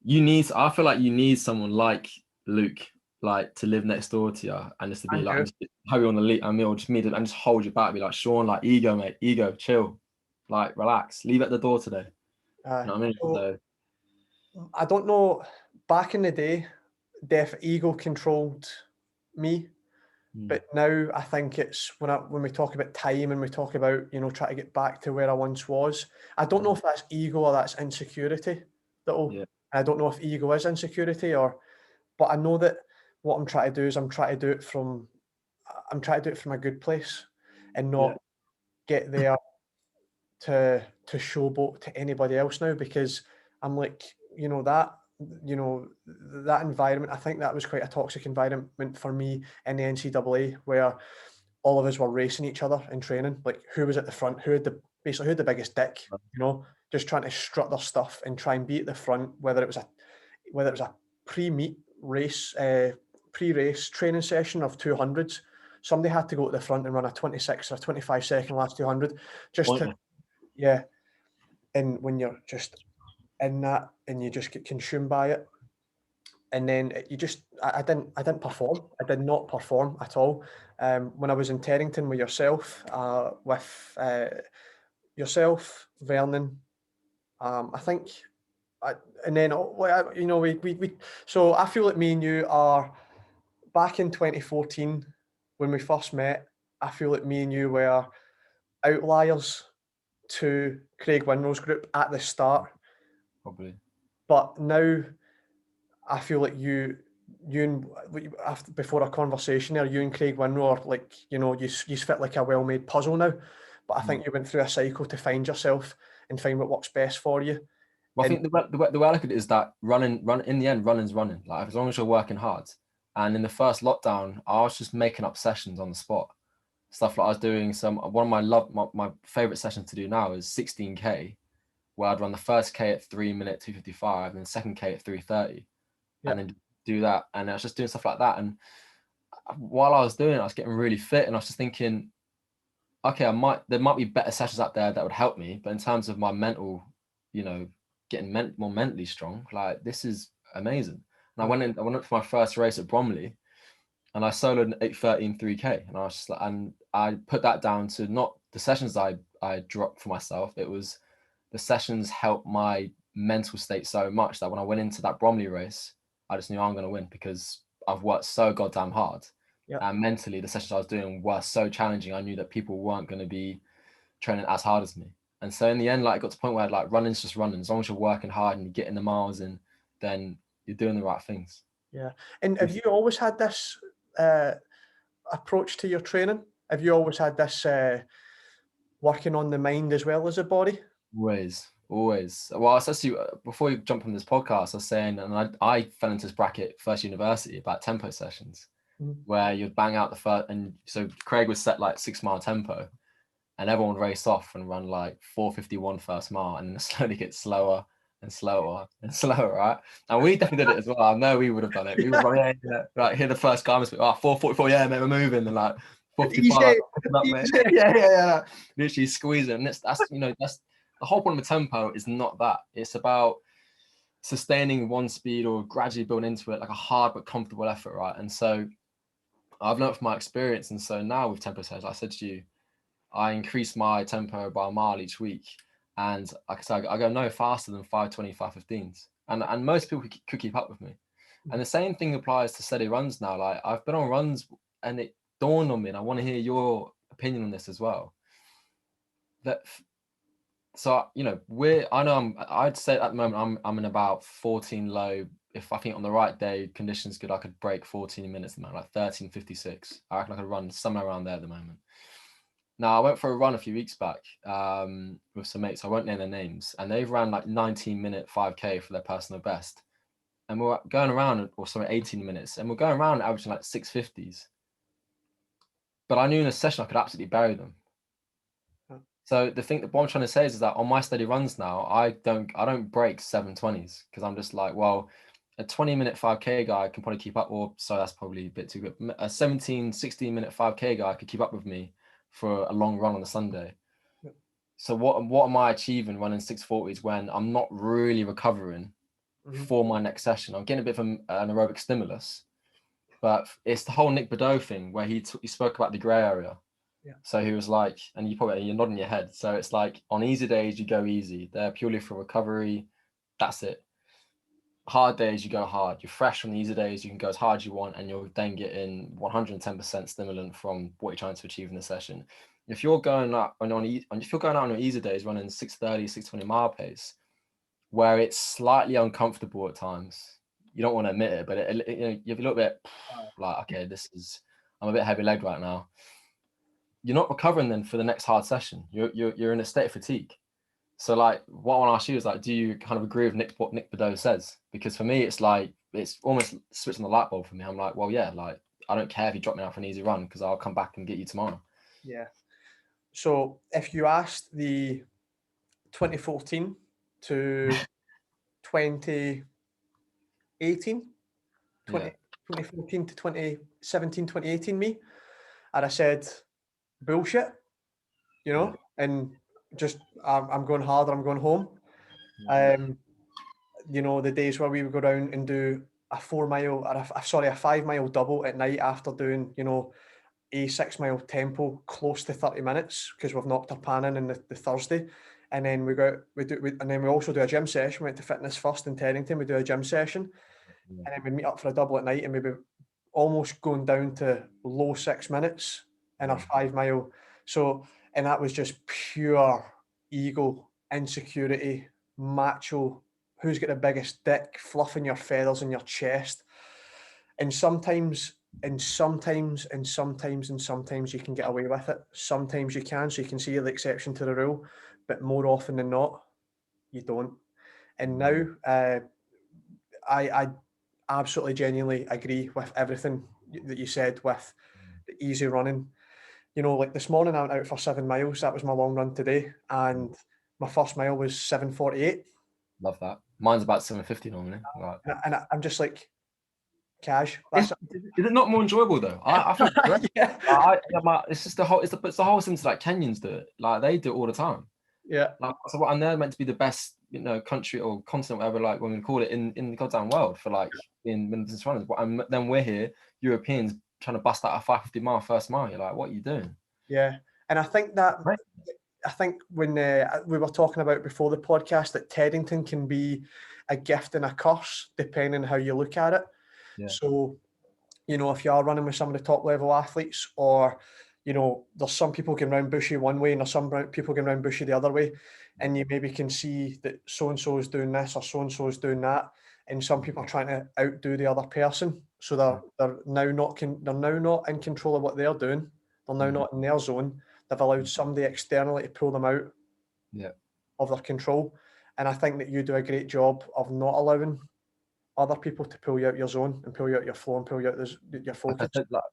I feel like you need someone like Luke, like, to live next door to you, and just to be like, how you want to lead, or just meet him and just hold you back, be like, Sean, like, ego, mate, ego, chill, like, relax, leave at the door today. You know what I mean? So, I don't know. Back in the day, ego controlled me. But now I think it's when we talk about time and we talk about, you know, trying to get back to where I once was, I don't know if that's ego or that's insecurity. I don't know if ego is insecurity but I know that what I'm trying to do is I'm trying to do it from a good place and not get there to showboat to anybody else now, because I'm like, you know, that environment, I think that was quite a toxic environment for me in the NCAA, where all of us were racing each other in training, like who was at the front, who had the biggest dick, you know, just trying to strut their stuff and try and be at the front, whether it was a pre-meet race, pre-race training session of 200s. Somebody had to go to the front and run a 26 or 25-second last 200 just to, yeah. And when you're just in that and you just get consumed by it, and then I didn't perform. I did not perform at all. When I was in Terrington with yourself, Vernon, I think, and then you know, we. So I feel like me and you are back in 2014 when we first met. I feel like me and you were outliers to Craig Winrow's group at the start. Probably. But now I feel like you and before our conversation there, you and Craig Winrow are like, you know, you fit like a well-made puzzle now. But I think you went through a cycle to find yourself and find what works best for you. Well, I think the way I look at it is that running in the end, running's running. Like, as long as you're working hard. And in the first lockdown, I was just making up sessions on the spot. Stuff like I was doing one of my favorite sessions to do now is 16K, where I'd run the first K at 3 minute 2:55 and the second K at 3:30, and then do that. And I was just doing stuff like that. And while I was doing it, I was getting really fit, and I was just thinking, okay, there might be better sessions out there that would help me, but in terms of my mental, you know, getting more mentally strong, like, this is amazing. And I went up for my first race at Bromley, and I soloed an 8:13 3K, and I was just like, and I put that down to not the sessions I dropped for myself. It was the sessions helped my mental state so much that when I went into that Bromley race, I just knew I'm going to win because I've worked so goddamn hard. And mentally, the sessions I was doing were so challenging. I knew that people weren't going to be training as hard as me. And so in the end, like, it got to the point where, like, running's just running. As long as you're working hard and you're getting the miles in, then you're doing the right things. Yeah. And have you always had this approach to your training? Have you always had this working on the mind as well as the body? Always. Well, especially before you jump on this podcast, I was saying, and I fell into this bracket first university about tempo sessions, where you'd bang out the first, and so Craig would set like 6-mile tempo, and everyone would race off and run like 4:51 first mile, and then slowly get slower and slower and slower, right? And we definitely did it as well. I know we would have done it. We would run, like, hear the first guy must be, 4:44, yeah, mate, we're moving, and like 4:55, up, mate. Yeah. Literally squeezing. And that's the whole point of a tempo is not that. It's about sustaining one speed or gradually building into it, like a hard but comfortable effort, right? And so I've learned from my experience. And so now with tempo sessions, I said to you, I increase my tempo by a mile each week. And like I said, I go no faster than 5:20, 5:15s. And most people could keep up with me. And the same thing applies to steady runs now. Like, I've been on runs and it dawned on me, and I want to hear your opinion on this as well. So, you know, I'd say at the moment, I'm in about 14 low. If I think on the right day, conditions good, I could break 14 minutes at the moment, like 13:56. I reckon I could run somewhere around there at the moment. Now, I went for a run a few weeks back with some mates. I won't name their names. And they've ran like 19-minute 5K for their personal best. And we're going around, 18 minutes. And we're going around averaging like 6:50s. But I knew in a session I could absolutely bury them. So what I'm trying to say is that on my steady runs now, I don't break 7:20s, because I'm just like, well, a 20-minute 5K guy can probably keep up, or sorry, that's probably a bit too good. A 16-minute 5K guy could keep up with me for a long run on a Sunday. So what am I achieving running 6:40s when I'm not really recovering for my next session? I'm getting a bit of an aerobic stimulus, but it's the whole Nick Badeau thing where he spoke about the grey area. So he was like, and you're nodding your head. So it's like, on easy days, you go easy. They're purely for recovery. That's it. hard days, you go hard. You're fresh from the easy days, you can go as hard as you want, and you'll then get in 110% stimulant from what you're trying to achieve in the session. If you're going out if you're going out on your easy days, running 6:30, 6:20 mile pace, where it's slightly uncomfortable at times, you don't want to admit it, but you're a little bit like, okay, I'm a bit heavy leg right now. You're not recovering then for the next hard session. You're in a state of fatigue. So like, what I want to ask you is like, do you kind of agree with what Nick Bordeaux says? Because for me, it's like, it's almost switching the light bulb for me. I'm like, well, yeah, like, I don't care if you drop me out for an easy run, because I'll come back and get you tomorrow. Yeah. So if you asked the 2014 to 2018, 2014 to 2017, 2018 me, I'd have said bullshit, and just I'm going harder, I'm going home. The days where we would go down and do a 4 mile or a 5 mile double at night after doing, a 6 mile tempo close to 30 minutes because we've knocked our pan in the Thursday. And then and then we also do a gym session. We went to Fitness First in Teddington. We do a gym session, and then we meet up for a double at night, and we'd be almost going down to low 6 minutes in our 5 mile. So, and that was just pure ego, insecurity, macho. Who's got the biggest dick, fluffing your feathers in your chest. And sometimes you can get away with it. Sometimes you can, so you can see you're the exception to the rule. But more often than not, you don't. And now, I absolutely genuinely agree with everything that you said with the easy running. Like this morning I went out for 7 miles. That was my long run today. And my first mile was 7:48. Love that. Mine's about 7:50 normally. Right. And I'm just like, cash. Is it not more enjoyable though? I think it's just the whole since like Kenyans do it. Like they do it all the time. Yeah. Like, so and they're meant to be the best, country or continent, whatever, like when we call it in the goddamn world for like in distance runners. And then we're here, Europeans, trying to bust out a 550 mile first mile. You're like, what are you doing? Yeah. And I think when we were talking about before the podcast that Teddington can be a gift and a curse depending on how you look at it. Yeah. So, if you are running with some of the top level athletes, or, there's some people going round bushy one way and there's some people going round bushy the other way, and you maybe can see that so-and-so is doing this or so-and-so is doing that, and some people are trying to outdo the other person. So they're now not in control of what they're doing. They're now not in their zone. They've allowed somebody externally to pull them out of their control. And I think that you do a great job of not allowing other people to pull you out your zone and pull you out your flow and pull you out your focus.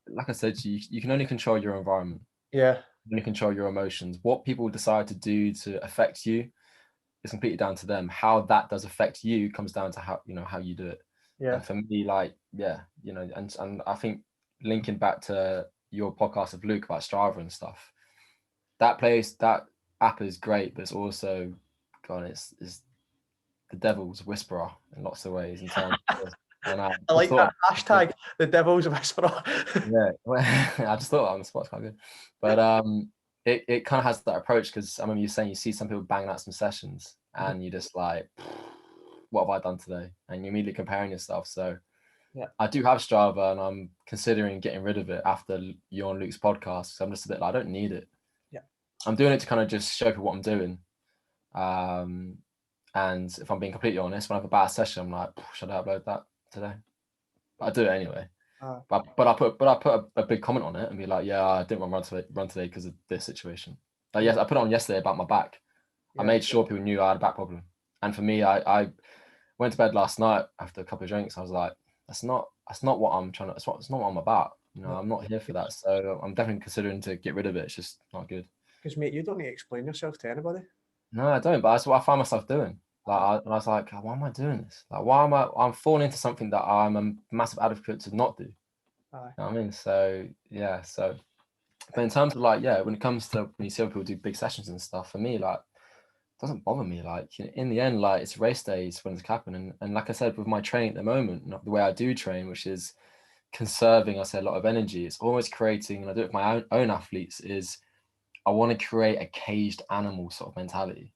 Like I said to you, you can only control your environment. Yeah. You can only control your emotions. What people decide to do to affect you is completely down to them. How that does affect you comes down to how you do it. Yeah. And for me, and I think linking back to your podcast with Luke about Strava and stuff, that app is great, but it's also, it's the devil's whisperer in lots of ways. In terms of, I like that hashtag, the devil's whisperer. Yeah, I just thought on the spot's quite good, but it kind of has that approach, because I remember you saying you see some people banging out some sessions, and you're just like, what have I done today? And you're immediately comparing yourself. So yeah, I do have Strava, and I'm considering getting rid of it after you on Luke's podcast. So I'm just a bit like, I don't need it. Yeah, I'm doing it to kind of just show people what I'm doing. And if I'm being completely honest, when I have a bad session, I'm like, should I upload that today? But I do it anyway. But I put a big comment on it and be like, yeah, I didn't want to run today because of this situation. Like, yes, I put it on yesterday about my back. Yeah. I made sure people knew I had a back problem. And for me, I went to bed last night after a couple of drinks. I was like, that's not what I'm trying to. It's not what I'm about. I'm not here for that. So I'm definitely considering to get rid of it. It's just not good. Because mate, you don't need to explain yourself to anybody. No, I don't. But that's what I find myself doing. I was like, why am I doing this? Like, why am I'm falling into something that I'm a massive advocate to not do? You know what I mean? So yeah. So, but in terms of when it comes to when you see other people do big sessions and stuff, for me, it doesn't bother me. In the end, it's race days when it's happening. And like I said, with my training at the moment, not the way I do train, which is conserving, I say, a lot of energy. It's almost creating, and I do it with my own athletes, is I want to create a caged animal sort of mentality.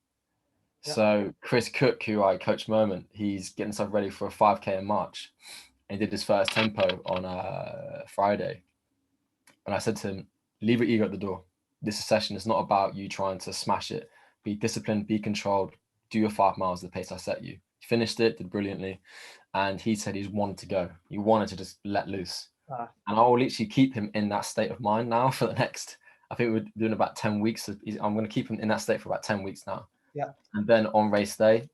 Yeah. So Chris Cook, who I coach moment, he's getting himself ready for a 5K in March, and he did his first tempo on Friday. And I said to him, leave your ego at the door. This session is not about you trying to smash it. Be disciplined, be controlled, do your 5 miles at the pace I set you. He finished it, did brilliantly. And he said he's wanted to go. He wanted to just let loose. And I will literally keep him in that state of mind now for the next, I think we're doing about 10 weeks. I'm going to keep him in that state for about 10 weeks now. Yeah. And then on race day,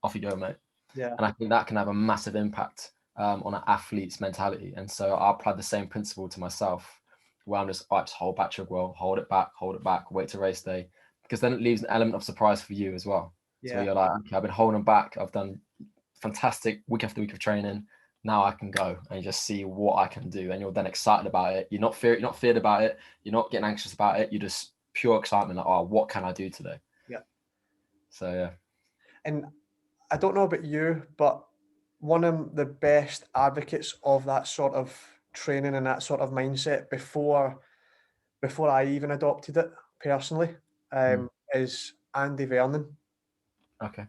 off you go, mate. Yeah. And I think that can have a massive impact on an athlete's mentality. And so I applied the same principle to myself, where I'm just hold back Trigwell, hold it back, wait to race day, because then it leaves an element of surprise for you as well. Yeah. So you're like, okay, I've been holding back. I've done fantastic week after week of training. Now I can go and just see what I can do. And you're then excited about it. You're not feared about it. You're not getting anxious about it. You're just pure excitement. Like, oh, what can I do today? Yeah. So yeah. And I don't know about you, but one of the best advocates of that sort of training and that sort of mindset before I even adopted it personally is Andy Vernon. Okay.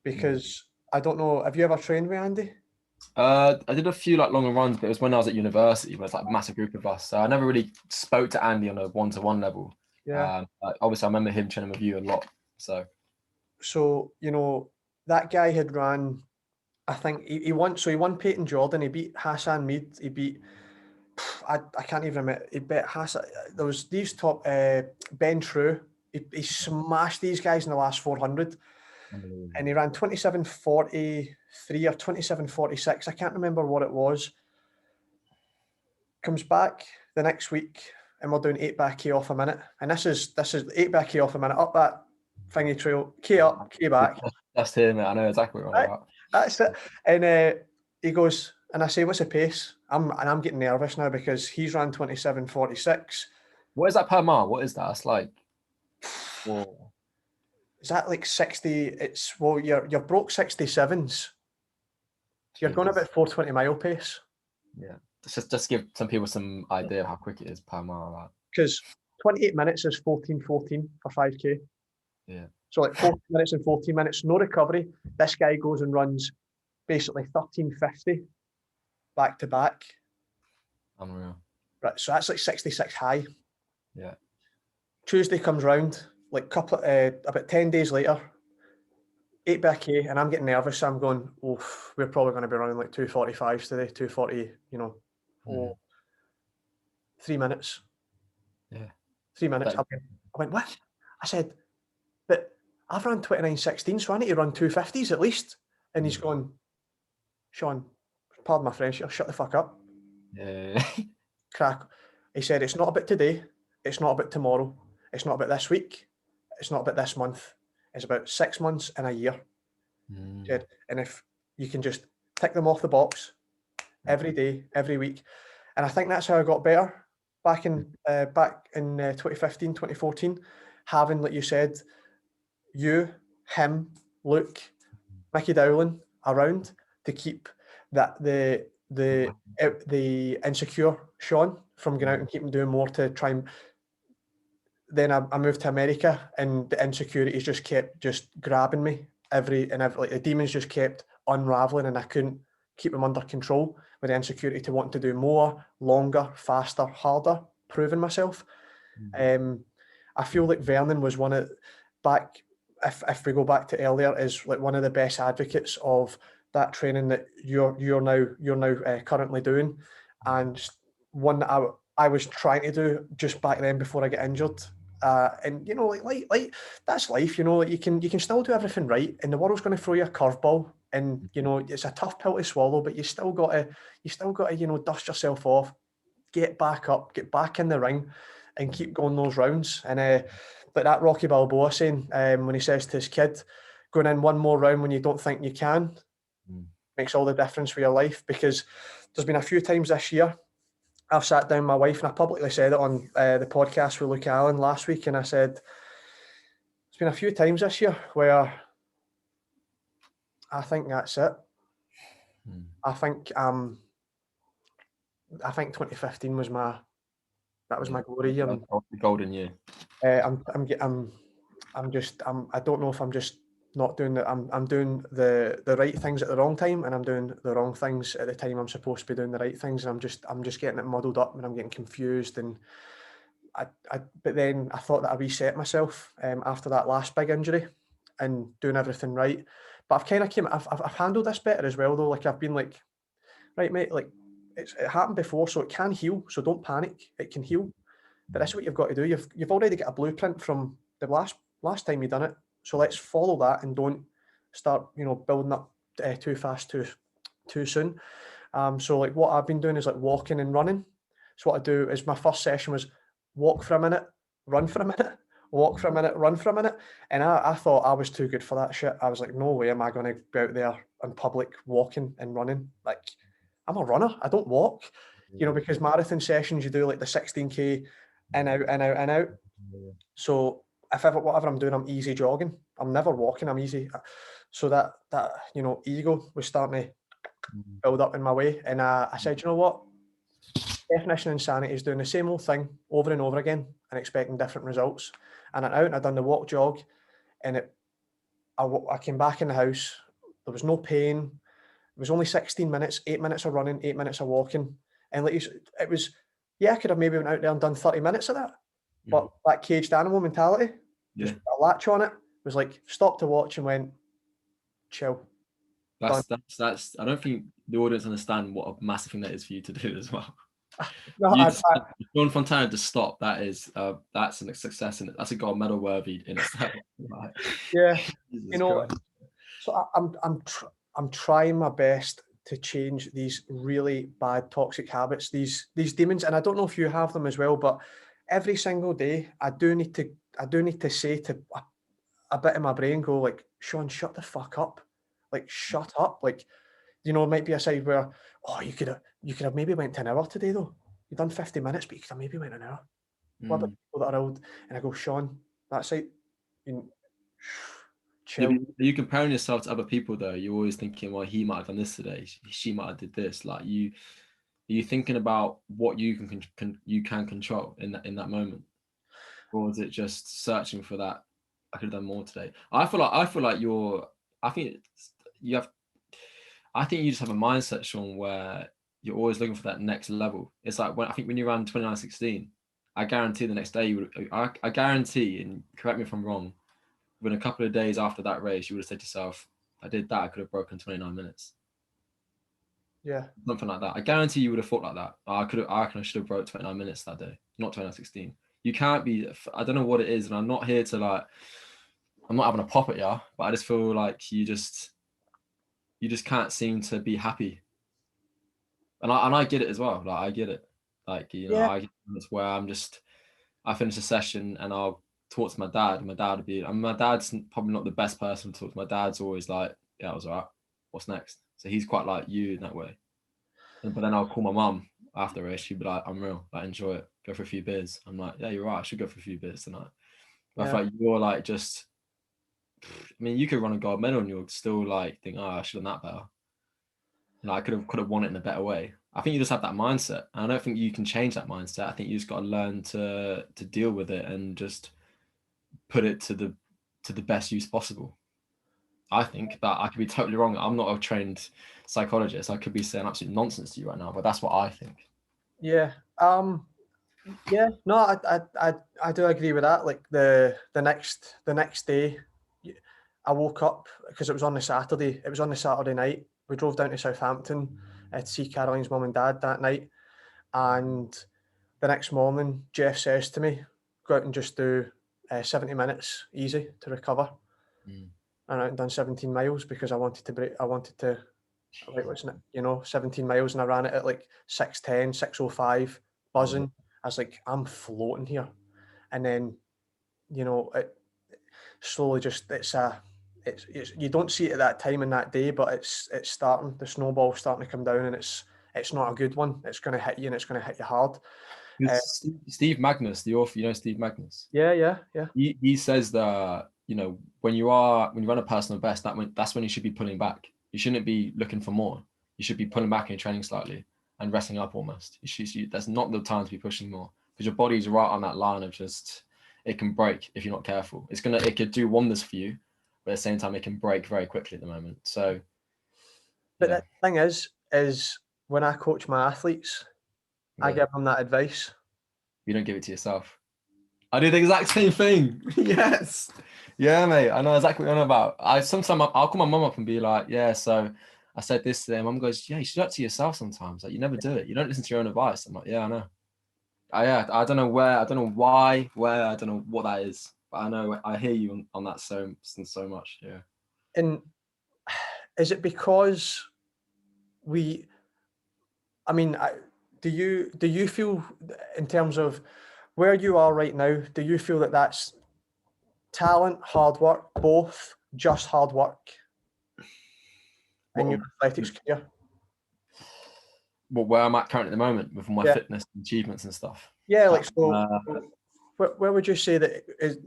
Because I don't know, have you ever trained with Andy? I did a few like longer runs, but it was when I was at university, where it's like a massive group of us. So I never really spoke to Andy on a one-to-one level. Yeah. Obviously, I remember him training with you a lot. So you know, that guy had ran, I think he won Peyton Jordan, he beat Hassan Mead, he beat, I can't even remember, he beat Hassan, there was these top, Ben True, he smashed these guys in the last 400. And he ran 27:43 or 27:46. I can't remember what it was. Comes back the next week and we're doing 8 back K off a minute. And this is 8 back K off a minute, up that thingy trail, K up, K back. That's him, mate. I know exactly what you're on about. That's it. And he goes, and I say, what's the pace? I'm getting nervous now because he's ran 27:46. What is that per mile? What is that? It's like, whoa. Is that like 60? It's, well, you're broke 67s. You're going about 420 mile pace. Yeah. Just give some people some idea of how quick it is per mile. Because 28 minutes is 14:14 for 5K. Yeah. So like 14 minutes and 14 minutes, no recovery. This guy goes and runs basically 13:50 back to back. Unreal. Right, so that's like 66 high. Yeah. Tuesday comes round, like about 10 days later, 8 back K, and I'm getting nervous. So I'm going, oof, we're probably going to be running like 2:45s today, 2:40, 3 minutes. Yeah. 3 minutes. I went, what? I said, but I've run 29:16, so I need to run 2:50s at least. And he's going, Sean, pardon my French, shut the fuck up. Yeah. Crack. He said, it's not about today. It's not about tomorrow. It's not about this week. It's not about this month. It's about 6 months and a year. He said, and if you can just tick them off the box every day, every week. And I think that's how I got better back in 2015, 2014, having, like you said, you, him, Luke, Mickey Dowling around to keep that the insecure Sean from going out and keeping doing more to try and. Then I moved to America and the insecurities just kept grabbing me every like the demons just kept unraveling and I couldn't keep them under control with the insecurity to wanting to do more, longer, faster, harder, proving myself. I feel like Vernon was one of if we go back to earlier, is like one of the best advocates of that training that you're now currently doing, and one that I was trying to do just back then before I get injured. And like that's life, like you can still do everything right, and the world's going to throw you a curveball, and it's a tough pill to swallow, but you still got to dust yourself off, get back up, get back in the ring, and keep going those rounds. And like that Rocky Balboa saying, when he says to his kid, going in one more round when you don't think you can makes all the difference for your life. Because there's been a few times this year I've sat down with my wife, and I publicly said it on the podcast with Luke Allen last week, and I said, there's been a few times this year where I think that's it. I think 2015 was my glory year. The golden year. I'm I don't know if I'm just not doing I'm doing the right things at the wrong time, and I'm doing the wrong things at the time I'm supposed to be doing the right things, and I'm just getting it muddled up, and I'm getting confused. And but then I thought that I reset myself after that last big injury and doing everything right. But I've kind of I've handled this better as well though. Like I've been like, right, mate, like it happened before, so it can heal. So don't panic. It can heal. But that's what you've got to do. You've already got a blueprint from the last time you done it. So let's follow that and don't start, building up too fast, too soon. So like what I've been doing is like walking and running. So what I do is my first session was walk for a minute, run for a minute, walk for a minute, run for a minute. And I thought I was too good for that shit. I was like, no way am I going to be out there in public walking and running. Like, I'm a runner. I don't walk, because marathon sessions, you do like the 16K in, out, in, out, in, out. So if ever, whatever I'm doing, I'm easy jogging. I'm never walking, I'm easy. So that ego was starting to build up in my way. And I said, you know what? Definition of insanity is doing the same old thing over and over again and expecting different results. And I went out and I done the walk jog, and I came back in the house. There was no pain. It was only 16 minutes, 8 minutes of running, 8 minutes of walking. And like it was, I could have maybe went out there and done 30 minutes of that. But that caged animal mentality, just put a latch on it, was like, stopped to watch and went, chill. That's I don't think the audience understand what a massive thing that is for you to do as well. No, John Fontana to stop, that's a success, and that's a gold medal worthy in itself. Yeah, so I'm trying my best to change these really bad toxic habits, these demons, and I don't know if you have them as well, but every single day I do need to say to a bit of my brain, go like, Sean, shut the fuck up, like shut up, like, it might be a side where, oh, you could have maybe went to an hour today though. You've done 50 minutes, but you could have maybe went an hour. What about people that are old? And I go, Sean, that's it. Chill. Are you comparing yourself to other people though? You're always thinking, well, he might have done this today. She might have did this. Like are you thinking about what you can control in that moment, or is it just searching for that? I could have done more today. I feel like I think you just have a mindset, Sean, where you're always looking for that next level. It's like when you ran 29:16, I guarantee the next day I guarantee, and correct me if I'm wrong, within a couple of days after that race, you would have said to yourself, I did that, I could have broken 29 minutes. Yeah. Something like that. I guarantee you would have thought like that. I should have broke 29 minutes that day, not 29:16. You can't be, I don't know what it is, and I'm not here to I'm not having a pop at you, but I just feel like you just can't seem to be happy. And I get it as well. Like I get it. Like, I get this where I finish a session and I'll talk to my dad, and my dad would be, and my dad's probably not the best person to talk to. My dad's always like, yeah, I was all right. What's next? So he's quite like you in that way. But then I'll call my mum after the race. She'd be like, I'm real. Like, enjoy it. Go for a few beers. I'm like, yeah, you're right. I should go for a few beers tonight. But I feel like you're like just, I mean, you could run a gold medal and you'll still like think, oh, I should have done that better. I could have won it in a better way. I think you just have that mindset. And I don't think you can change that mindset. I think you just got to learn to deal with it and just put it to the best use possible. I think, but I could be totally wrong. I'm not a trained psychologist. I could be saying absolute nonsense to you right now, but that's what I think. Yeah. Yeah. No, I do agree with that. Like the next day, I woke up because it was on the Saturday. It was on the Saturday night. We drove down to Southampton to see Caroline's mum and dad that night. And the next morning, Jeff says to me, go out and just do 70 minutes easy to recover. And I went and done 17 miles because I wanted to, like, wasn't it, 17 miles, and I ran it at like 6:10, 6:05, buzzing. I was like, I'm floating here. And then, it slowly just, it's you don't see it at that time in that day, but it's starting, the snowball's starting to come down, and it's not a good one. It's going to hit you, and it's going to hit you hard. Steve Magnus, the author, Steve Magnus. Yeah. He says that, when you run a personal best, that's when you should be pulling back. You shouldn't be looking for more. You should be pulling back in your training slightly and resting up almost. That's not the time to be pushing more, because your body's right on that line of just, it can break if you're not careful. It could do wonders for you, but at the same time, it can break very quickly at the moment. So, But the thing is when I coach my athletes, I give them that advice. You don't give it to yourself. I do the exact same thing. Yes. Yeah, mate. I know exactly what you're on about. Sometimes I'll call my mum up and be like, yeah, so I said this to them. Mum goes, yeah, you should do that to yourself sometimes. Like, you never do it. You don't listen to your own advice. I'm like, yeah, I know. I don't know where, I don't know why, I don't know what that is. But I know I hear you on that so much. Yeah. And is it because do you feel, in terms of where you are right now, do you feel that that's talent, hard work, both, just hard work in your athletics career? Well, where I'm at currently at the moment with my fitness achievements and stuff. Yeah, like, so where would you say that is,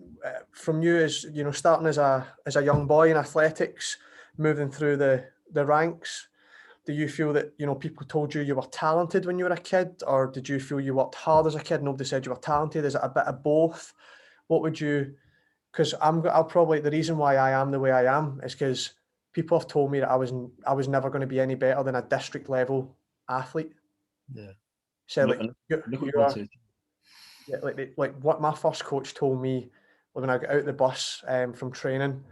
from you, as you know, starting as a young boy in athletics, moving through the ranks, do you feel that, you know, people told you were talented when you were a kid, or did you feel you worked hard as a kid? Nobody said you were talented. Is it a bit of both? What would you? Because I'll probably, the reason why I am the way I am is because people have told me that I was never going to be any better than a district level athlete. Yeah. So like like what my first coach told me when I got out the bus from training,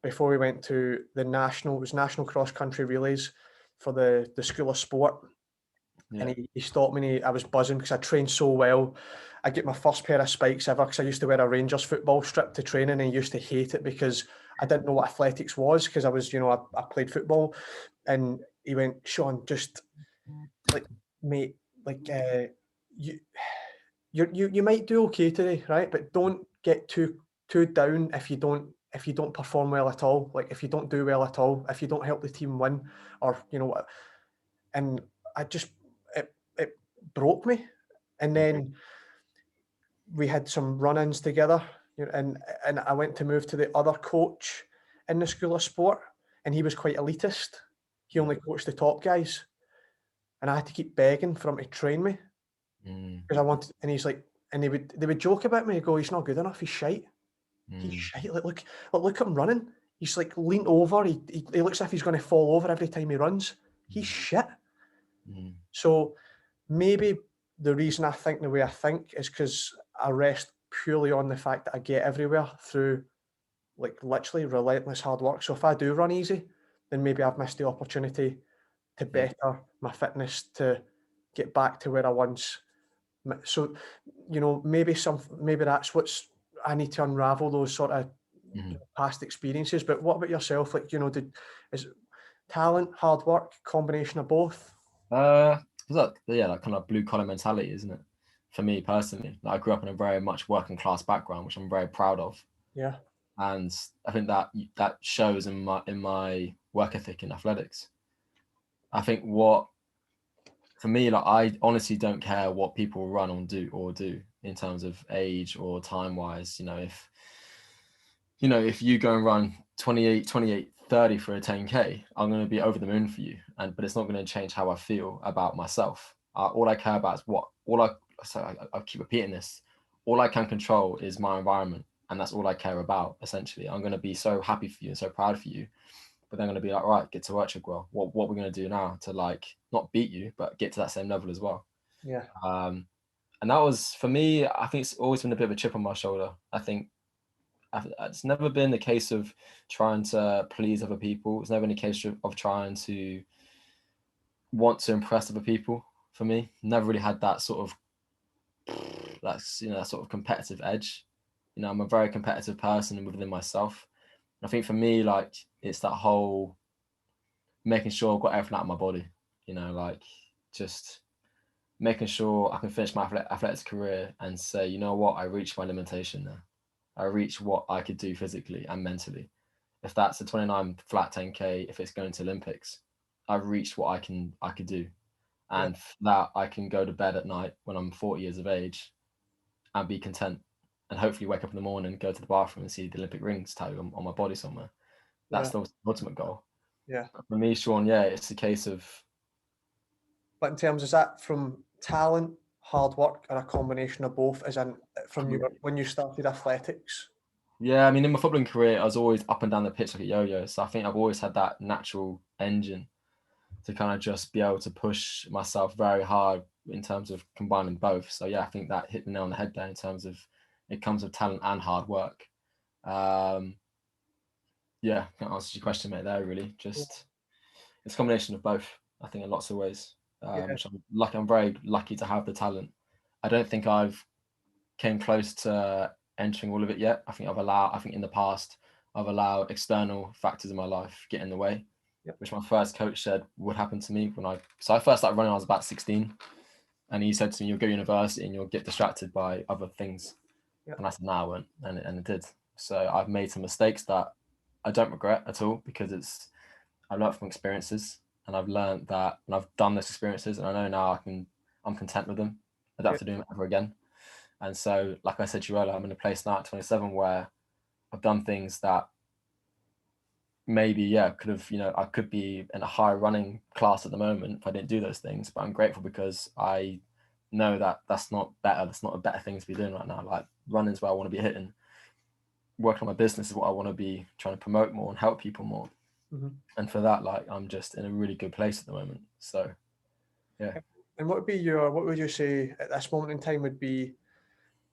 before we went to the national cross country relays for the school of sport. Yeah. And he stopped me and I was buzzing because I trained so well. I get my first pair of spikes ever because I used to wear a Rangers football strip to training, and I used to hate it because I didn't know what athletics was, because I was, you know, I played football. And he went, Sean, just like, mate, like you might do okay today, right? But don't get too down if you don't perform well at all. Like, if you don't do well at all, if you don't help the team win, or you know what. And I just, it broke me. And then we had some run-ins together, you know, and I went to move to the other coach in the school of sport, and he was quite elitist. He only coached the top guys, and I had to keep begging for him to train me because I wanted. And he's like, and they would joke about me. They go, he's not good enough. He's shite. He's shite. Like, look at him running. He's like leaned over. He looks as if he's going to fall over every time he runs. He's shit. So maybe the reason I think the way I think is because I rest purely on the fact that I get everywhere through, like, literally relentless hard work. So if I do run easy, then maybe I've missed the opportunity to better my fitness, to get back to where I once. So, you know, maybe that's what's, I need to unravel those sort of past experiences. But what about yourself? Like, you know, is it talent, hard work, combination of both? That kind of blue collar mentality, isn't it? For me personally, like, I grew up in a very much working class background, which I'm very proud of. Yeah. And I think that shows in my work ethic in athletics. I think for me, like, I honestly don't care what people run or do in terms of age or time wise. If you go and run 28, 30 for a 10K, I'm going to be over the moon for you. But it's not going to change how I feel about myself. All I care about is I keep repeating this. All I can control is my environment. And that's all I care about, essentially. I'm going to be so happy for you and so proud for you. But they're going to be like, right, get to work, Trigwell. What we're going to do now to, like, not beat you, but get to that same level as well. Yeah. And that was, for me, I think it's always been a bit of a chip on my shoulder. I think it's never been the case of trying to please other people. It's never been a case of trying to want to impress other people. For me, never really had that sort of that sort of competitive edge. I'm a very competitive person within myself. I think for me, like, it's that whole making sure I've got everything out of my body. Like, just making sure I can finish my athletics career and say, you know what, I reached my limitation there. I reached what I could do physically and mentally. If that's a 29 flat 10K, if it's going to Olympics, I've reached what I could do. And for that, I can go to bed at night when I'm 40 years of age and be content, and hopefully wake up in the morning, go to the bathroom and see the Olympic rings tattooed on my body somewhere. That's the ultimate goal. Yeah. For me, Sean, it's a case of. But in terms of that, from talent, hard work, or a combination of both, as in when you started athletics? Yeah, I mean, in my footballing career, I was always up and down the pitch like a yo-yo. So I think I've always had that natural engine to kind of just be able to push myself very hard in terms of combining both. So yeah, I think that hit the nail on the head there in terms of it comes with talent and hard work. Yeah, that answers your question, mate, there really. Just it's a combination of both, I think, in lots of ways. Which I'm very lucky to have the talent. I don't think I've came close to entering all of it yet. I think in the past I've allowed external factors in my life get in the way, which my first coach said would happen to me so I first started running when I was about 16, and he said to me, you'll go to university and you'll get distracted by other things. And I said, no, I won't, and it did. So I've made some mistakes that I don't regret at all, because I've learned from experiences, and I've learned that, and I've done those experiences, and I know now I'm content with them. I don't have to do them ever again. And so, like I said to you earlier, I'm in a place now at 27 where I've done things that maybe, I could be in a high running class at the moment if I didn't do those things. But I'm grateful because I know that that's not a better thing to be doing right now. Like, running is where I want to be hitting. Working on my business is what I want to be trying to promote more and help people more. Mm-hmm. And for that, like, I'm just in a really good place at the moment. So, yeah. And what would you say at this moment in time would be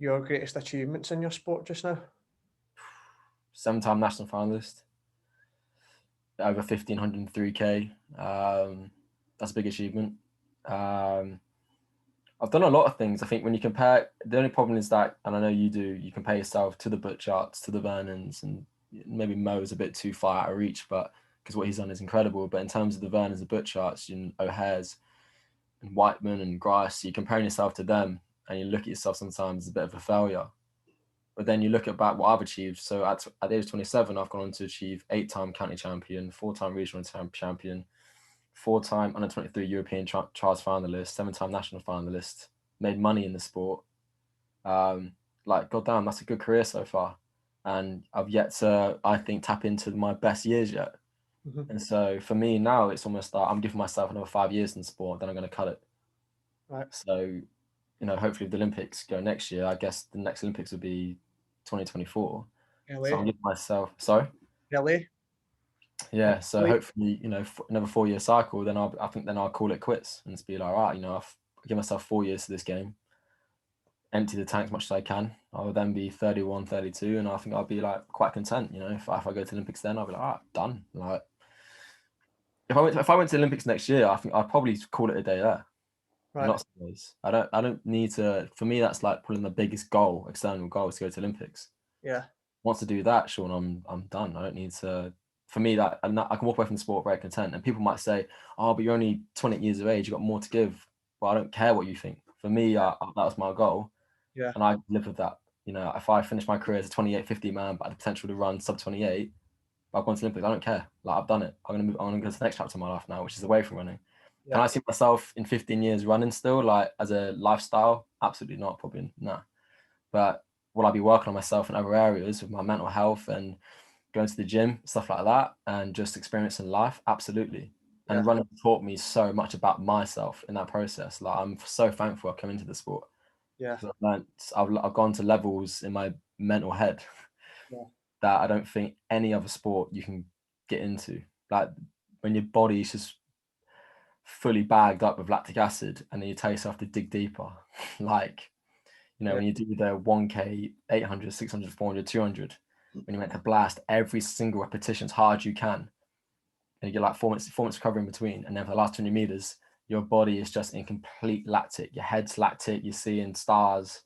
your greatest achievements in your sport just now? 7-time national finalist, over 1,503K. That's a big achievement. I've done a lot of things. I think when you compare, the only problem is that, and I know you do, you compare yourself to the Butcharts, to the Vernons, and maybe Mo is a bit too far out of reach, but because what he's done is incredible. But in terms of the Vernons, the Butcharts, O'Hare's, and Whiteman and Grice, you're comparing yourself to them, and you look at yourself sometimes as a bit of a failure. But then you look at back what I've achieved. So at the age of 27, I've gone on to achieve 8-time county champion, 4-time regional champion, 4-time under 23 European trials finalist, 7-time national finalist, made money in the sport. Goddamn, that's a good career so far. And I've yet to, I think, tap into my best years yet. Mm-hmm. And so for me now, it's almost like I'm giving myself another 5 years in sport, then I'm going to cut it. Right. So, hopefully if the Olympics go next year, I guess the next Olympics will be 2024. LA. So I'm giving myself, sorry? LA. Yeah, so hopefully, another 4-year cycle, then I think I'll call it quits and just be like, all right, I've give myself 4 years to this game, empty the tank as much as I can. I will then be 31, 32, and I think I'll be like quite content. If I go to the Olympics, then I'll be like, all right, done. Like, if I went to the Olympics next year, I think I'd probably call it a day there. Right. Not ways. I don't need to. For me, that's like pulling the biggest external goal, is to go to Olympics. Yeah. Once to do that, Sean, I'm done. I don't need to. For me, that I can walk away from the sport very content. And people might say, "Oh, but you're only 20 years of age. You've got more to give." Well, I don't care what you think. For me, that was my goal. Yeah. And I live with that. If I finish my career as a 28-50 man, but I had the potential to run sub 28, but I've gone to the Olympics, I don't care. Like, I've done it. I'm gonna go to the next chapter of my life now, which is away from running. Yeah. Can I see myself in 15 years running still, like as a lifestyle? Absolutely not, probably nah. But will I be working on myself in other areas with my mental health and going to the gym, stuff like that, and just experiencing life? Absolutely. Yeah. And running taught me so much about myself in that process. Like, I'm so thankful I come into the sport. Yeah. I've gone to levels in my mental head that I don't think any other sport you can get into. Like, when your body's just fully bagged up with lactic acid, and then you tell yourself to dig deeper. Like, when you do the 1K, 800, 600, 400, 200, when you're meant to blast every single repetition as hard as you can, and you get like 4 minutes recovery in between, and then for the last 20 meters, your body is just in complete lactic. Your head's lactic, you're seeing stars,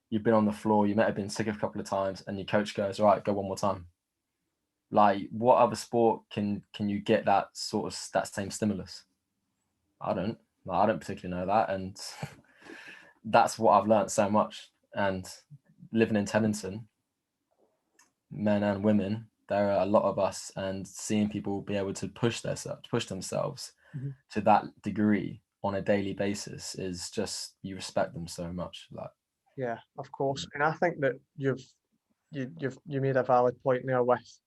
you've been on the floor, you might have been sick a couple of times, and your coach goes, all right, go one more time. Like, what other sport can you get that same stimulus? I don't particularly know that, and that's what I've learned so much. And living in Teddington, men and women, there are a lot of us, and seeing people be able to push themselves to that degree on a daily basis is just, you respect them so much. Like, yeah, of course. And I think that you made a valid point there with,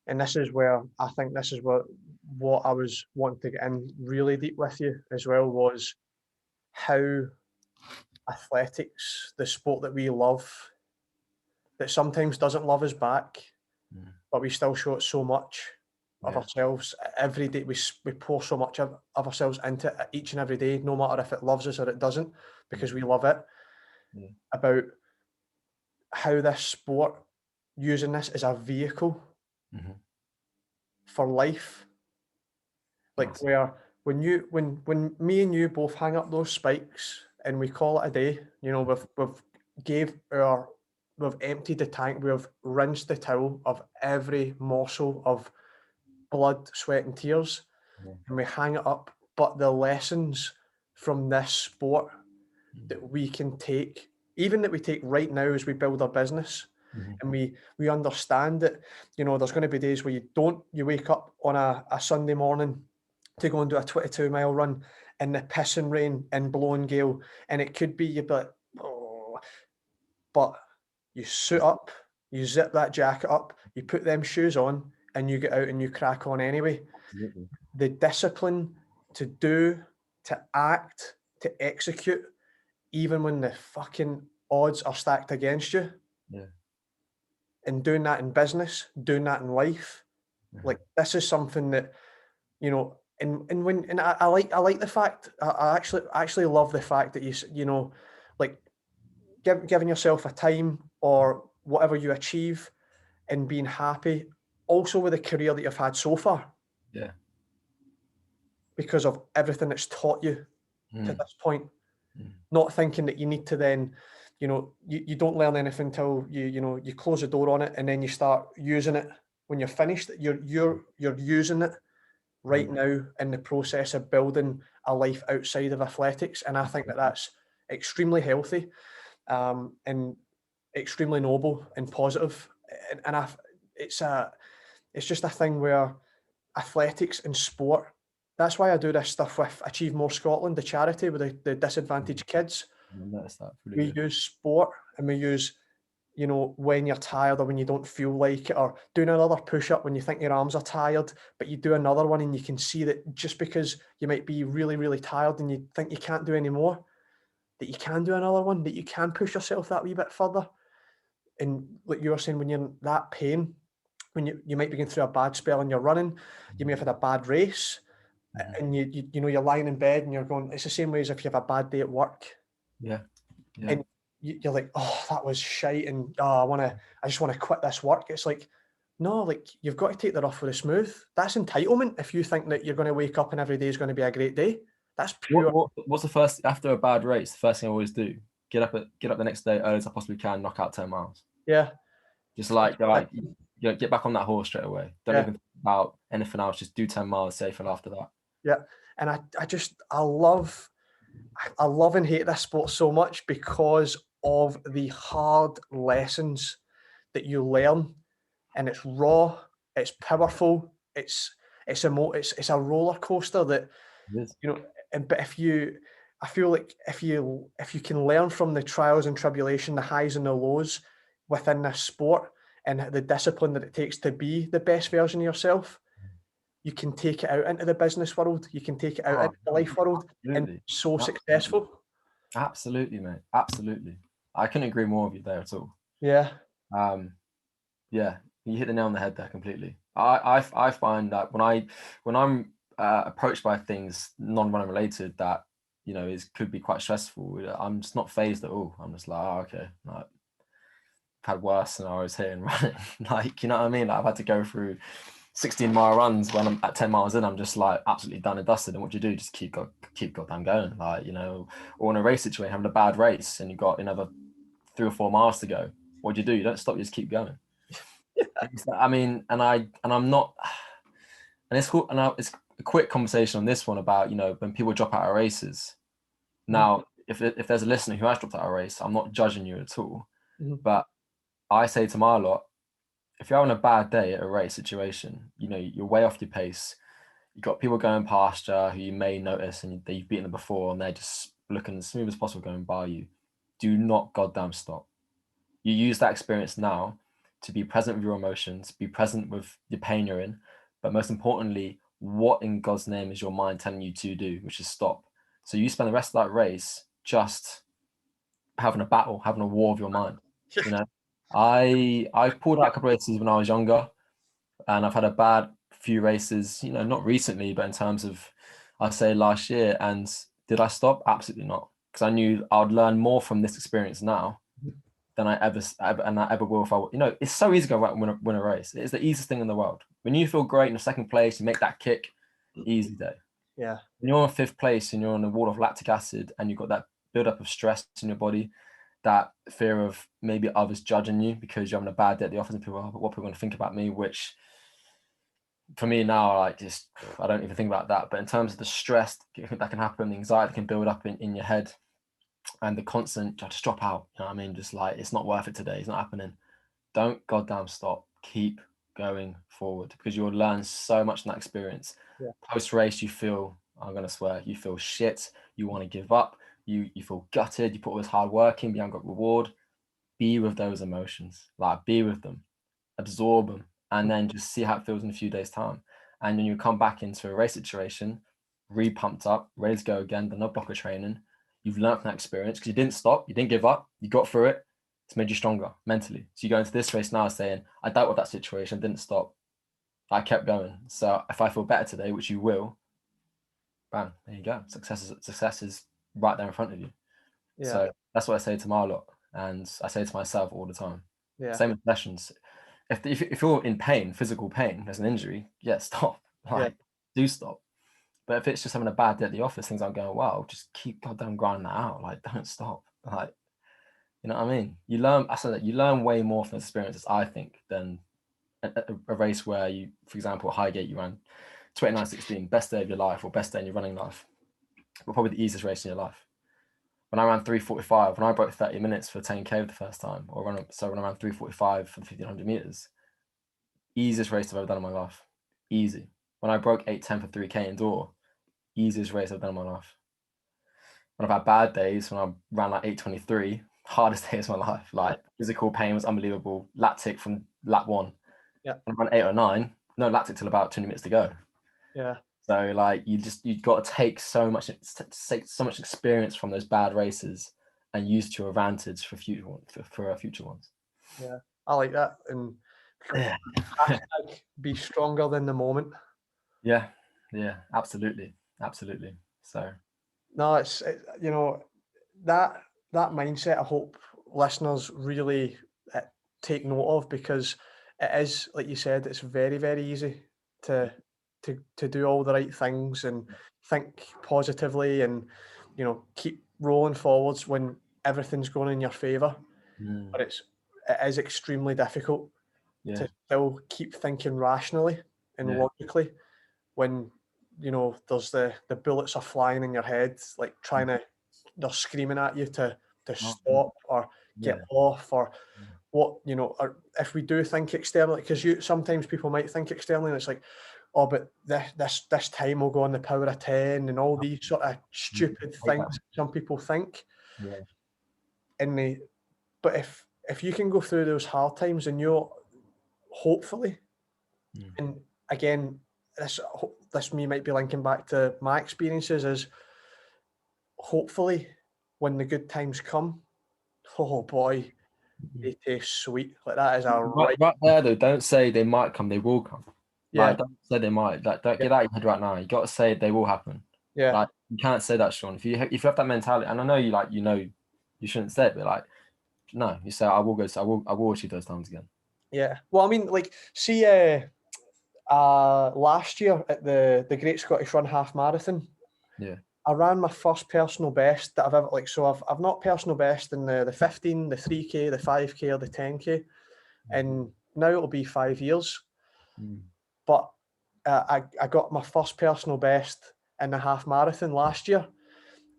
and this is where I think this is what I was wanting to get in really deep with you as well, was how athletics, the sport that we love, that sometimes doesn't love us back, but we still show it so much of ourselves every day. We pour so much of ourselves into it each and every day, no matter if it loves us or it doesn't, because we love it. About how this sport, using this as a vehicle for life, like where when me and you both hang up those spikes and we call it a day, you know, we've emptied the tank, we've rinsed the towel of every morsel of blood, sweat and tears, and we hang it up. But the lessons from this sport that we can take, even that we take right now as we build our business, and we understand that, you know, there's going to be days where you wake up on a Sunday morning to go and do a 22-mile run in the pissing rain and blowing gale, and it could be you, but you suit up, you zip that jacket up, you put them shoes on, and you get out and you crack on anyway. The discipline to do, to act, to execute, even when the fucking odds are stacked against you. And doing that in business, doing that in life, like this is something that, you know, and I like the fact, I actually love the fact that you know, like giving yourself a time or whatever you achieve and being happy also with the career that you've had so far. Because of everything it's taught you to this point. Not thinking that you need to then, you know, you don't learn anything until you close the door on it and then you start using it when you're finished. You're using it right now in the process of building a life outside of athletics. And I think that that's extremely healthy and extremely noble and positive. And it's just a thing where athletics and sport, that's why I do this stuff with Achieve More Scotland, the charity with the disadvantaged kids. We use sport and we use, you know, when you're tired or when you don't feel like it, or doing another push-up when you think your arms are tired, but you do another one and you can see that just because you might be really, really tired and you think you can't do any more, that you can do another one, that you can push yourself that wee bit further. And like you were saying, when you're in that pain, when you might be going through a bad spell and you're running, you may have had a bad race, and you know, you're lying in bed and you're going, it's the same way as if you have a bad day at work. And you're like, oh, that was shite, and I just want to quit this work. It's like, no, like you've got to take the rough with the smooth. That's entitlement. If you think that you're going to wake up and every day is going to be a great day, that's pure. What's the first, after a bad race, the first thing I always do? Get up the next day early as I possibly can, knock out 10 miles. Just like you know, get back on that horse straight away. Don't even think about anything else. Just do 10 miles safe after that. And I love and hate this sport so much because of the hard lessons that you learn, and it's raw, it's powerful, it's a roller coaster that, you know. But I feel like if you can learn from the trials and tribulation, the highs and the lows within this sport, and the discipline that it takes to be the best version of yourself, you can take it out into the business world, you can take it out into the life world, and be so successful. Absolutely, mate. Absolutely. I couldn't agree more with you there at all. You hit the nail on the head there completely. I find that when I'm approached by things non-running related that, you know, could be quite stressful, I'm just not phased at all. I'm just like, okay, like, I've had worse scenarios here in running. Like, you know what I mean? Like, I've had to go through 16-mile runs when I'm at 10 miles in, I'm just like absolutely done and dusted. And what do you do? Just keep goddamn going. Like, you know, or in a race situation, having a bad race and you've got another 3 or 4 miles to go. What do? You don't stop, you just keep going. I mean, and I'm not, and it's cool. And it's a quick conversation on this one about, you know, when people drop out of races. Now, if there's a listener who has dropped out of a race, I'm not judging you at all, but I say to my lot, if you're having a bad day at a race situation, you know, you're way off your pace. You've got people going past you who you may notice and you've beaten them before and they're just looking as smooth as possible going by you. Do not goddamn stop. You use that experience now to be present with your emotions, be present with the pain you're in, but most importantly, what in God's name is your mind telling you to do, which is stop. So you spend the rest of that race just having a battle, having a war of your mind. You know, I pulled out a couple of races when I was younger, and I've had a bad few races, you know, not recently, but in terms of, I'd say last year. And did I stop? Absolutely not, because I knew I'd learn more from this experience now than I ever will if I, you know, it's so easy to go out and win a race. It's the easiest thing in the world. When you feel great in the second place, you make that kick, easy day. Yeah. When you're in fifth place and you're on a wall of lactic acid and you've got that buildup of stress in your body, that fear of maybe others judging you because you're having a bad day at the office and people are, what people are going to think about me, which for me now, like, just, I don't even think about that. But in terms of the stress that can happen, the anxiety that can build up in your head, and the constant, just drop out, you know what I mean? Just like, it's not worth it today, it's not happening. Don't goddamn stop. Keep going forward, because you'll learn so much in that experience. Yeah. Post race, you feel, I'm gonna swear, you feel shit, you want to give up, you feel gutted, you put all this hard work in, but you haven't got reward. Be with those emotions, like, be with them, absorb them, and then just see how it feels in a few days' time. And then you come back into a race situation, re-pumped up, ready to go again, done no blocker training. You've learned from that experience because you didn't stop, you didn't give up, you got through it. It's made you stronger mentally. So you go into this race now saying, I dealt with that situation, didn't stop, I kept going. So if I feel better today, which you will, bam, there you go. Success is right there in front of you. Yeah. So that's what I say to my lot, and I say to myself all the time. Yeah. Same with sessions. If you're in pain, physical pain, there's an injury, yeah, stop. Like, do stop. But if it's just having a bad day at the office, things aren't going well, just keep goddamn grinding that out. Like, don't stop. Like, you know what I mean? You learn, I said that you learn way more from experiences, I think, than a race where you, for example, at Highgate, you ran 29:16, best day of your life or best day in your running life, but probably the easiest race in your life. When I ran 3:45, when I broke 30 minutes for 10K for the first time, when I ran 3:45 for the 1500 meters, easiest race I've ever done in my life. Easy. When I broke 8:10 for 3K indoor, easiest race I've done in my life. When I've had bad days, when I ran like 8:23, hardest days of my life. Like, physical pain was unbelievable. Lactic from lap 1. Yeah. When I ran 8 or 9, no lactic till about 20 minutes to go. Yeah. So like, you've got to take so much experience from those bad races and use it to your advantage for future ones. Yeah, I like that. And hashtag be stronger than the moment. Yeah, absolutely. So no, it's you know, that mindset, I hope listeners really take note of, because it is, like you said, it's very, very easy to do all the right things and think positively and, you know, keep rolling forwards when everything's going in your favor. But it is extremely difficult to still keep thinking rationally and logically when, you know, there's the bullets are flying in your head, like they're screaming at you to stop or get off, or what, you know, or if we do think externally, because sometimes people might think externally and it's like, oh, but this time will go on the power of 10 and all these sort of stupid things some people think. But if you can go through those hard times and you're hopefully, and again, this me might be linking back to my experiences, is hopefully when the good times come, oh boy, they taste sweet. Like, that is a right there though, don't say they might come, they will come. Like, don't say they might. Like, don't get out of your head right now. You got to say they will happen. Like, you can't say that, Sean. If you have that mentality, and I know you shouldn't say it, but like, no, you say I will achieve those times again. Yeah. Well, I mean, like, see, last year at the Great Scottish Run Half Marathon, I ran my first personal best that I've ever, like, so I've not personal best in the 15, the 3K, the 5K, or the 10K, and now it'll be 5 years. But I got my first personal best in the half marathon last year,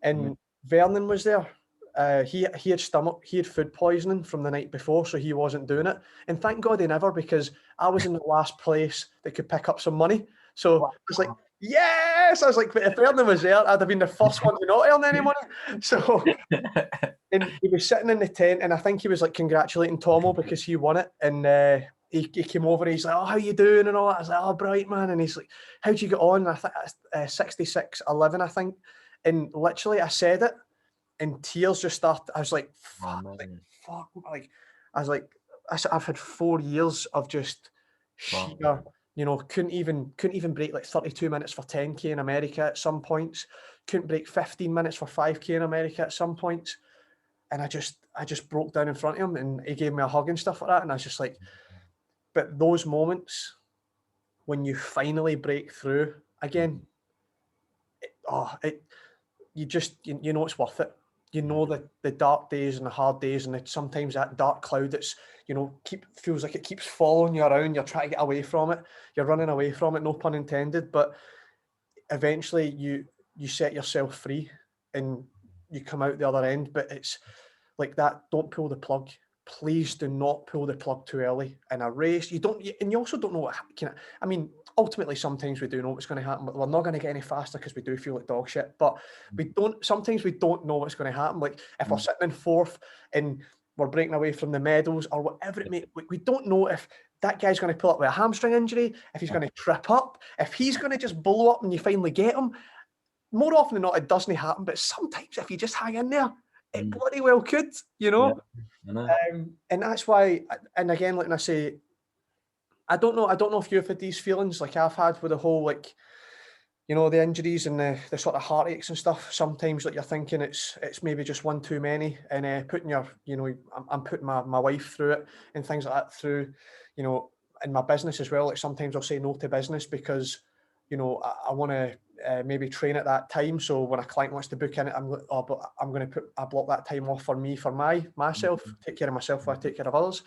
and Vernon was there. He had food poisoning from the night before, so he wasn't doing it. And thank God he never, because I was in the last place that could pick up some money. So it's like, yes! I was like, but if Vernon was there, I'd have been the first one to not earn any money. So, and he was sitting in the tent, and I think he was like congratulating Tomo because he won it. And he came over and he's like, oh, how you doing? And all that. I was like, oh, bright, man. And he's like, how'd you get on? And I think 66:11, I think. And literally I said it, and tears just started. I was like, Oh, fuck, man. like, I was like, I've had 4 years of just Wow. sheer, you know, couldn't even break like 32 minutes for 10K in America at some points, couldn't break 15 minutes for 5K in America at some points. And I just broke down in front of him, and he gave me a hug and stuff like that. And I was just like, but those moments when you finally break through again, you know it's worth it. You know the dark days and the hard days, and sometimes that dark cloud that's, you know, feels like it keeps following you around. You're trying to get away from it. You're running away from it, no pun intended. But eventually you set yourself free and you come out the other end. But it's like that. Don't pull the plug. Please do not pull the plug too early in a race. And you also don't know what I mean, ultimately, sometimes we do know what's going to happen, but we're not going to get any faster because we do feel like dog shit. But sometimes we don't know what's going to happen. Like if we're sitting in fourth and we're breaking away from the medals or whatever it may, we don't know if that guy's going to pull up with a hamstring injury, if he's going to trip up, if he's going to just blow up and you finally get him. More often than not, it doesn't happen. But sometimes if you just hang in there, it bloody well could, you know? Yeah, I know. And that's why, and again, like I say, I don't know if you've had these feelings like I've had with the whole, like, you know, the injuries and the sort of heartaches and stuff. Sometimes like you're thinking it's maybe just one too many, and putting your, you know, I'm putting my wife through it and things like that through, you know, in my business as well. Like sometimes I'll say no to business because, you know, I want to maybe train at that time. So when a client wants to book in it, but I'm going to block that time off for me, for myself, take care of myself while I take care of others.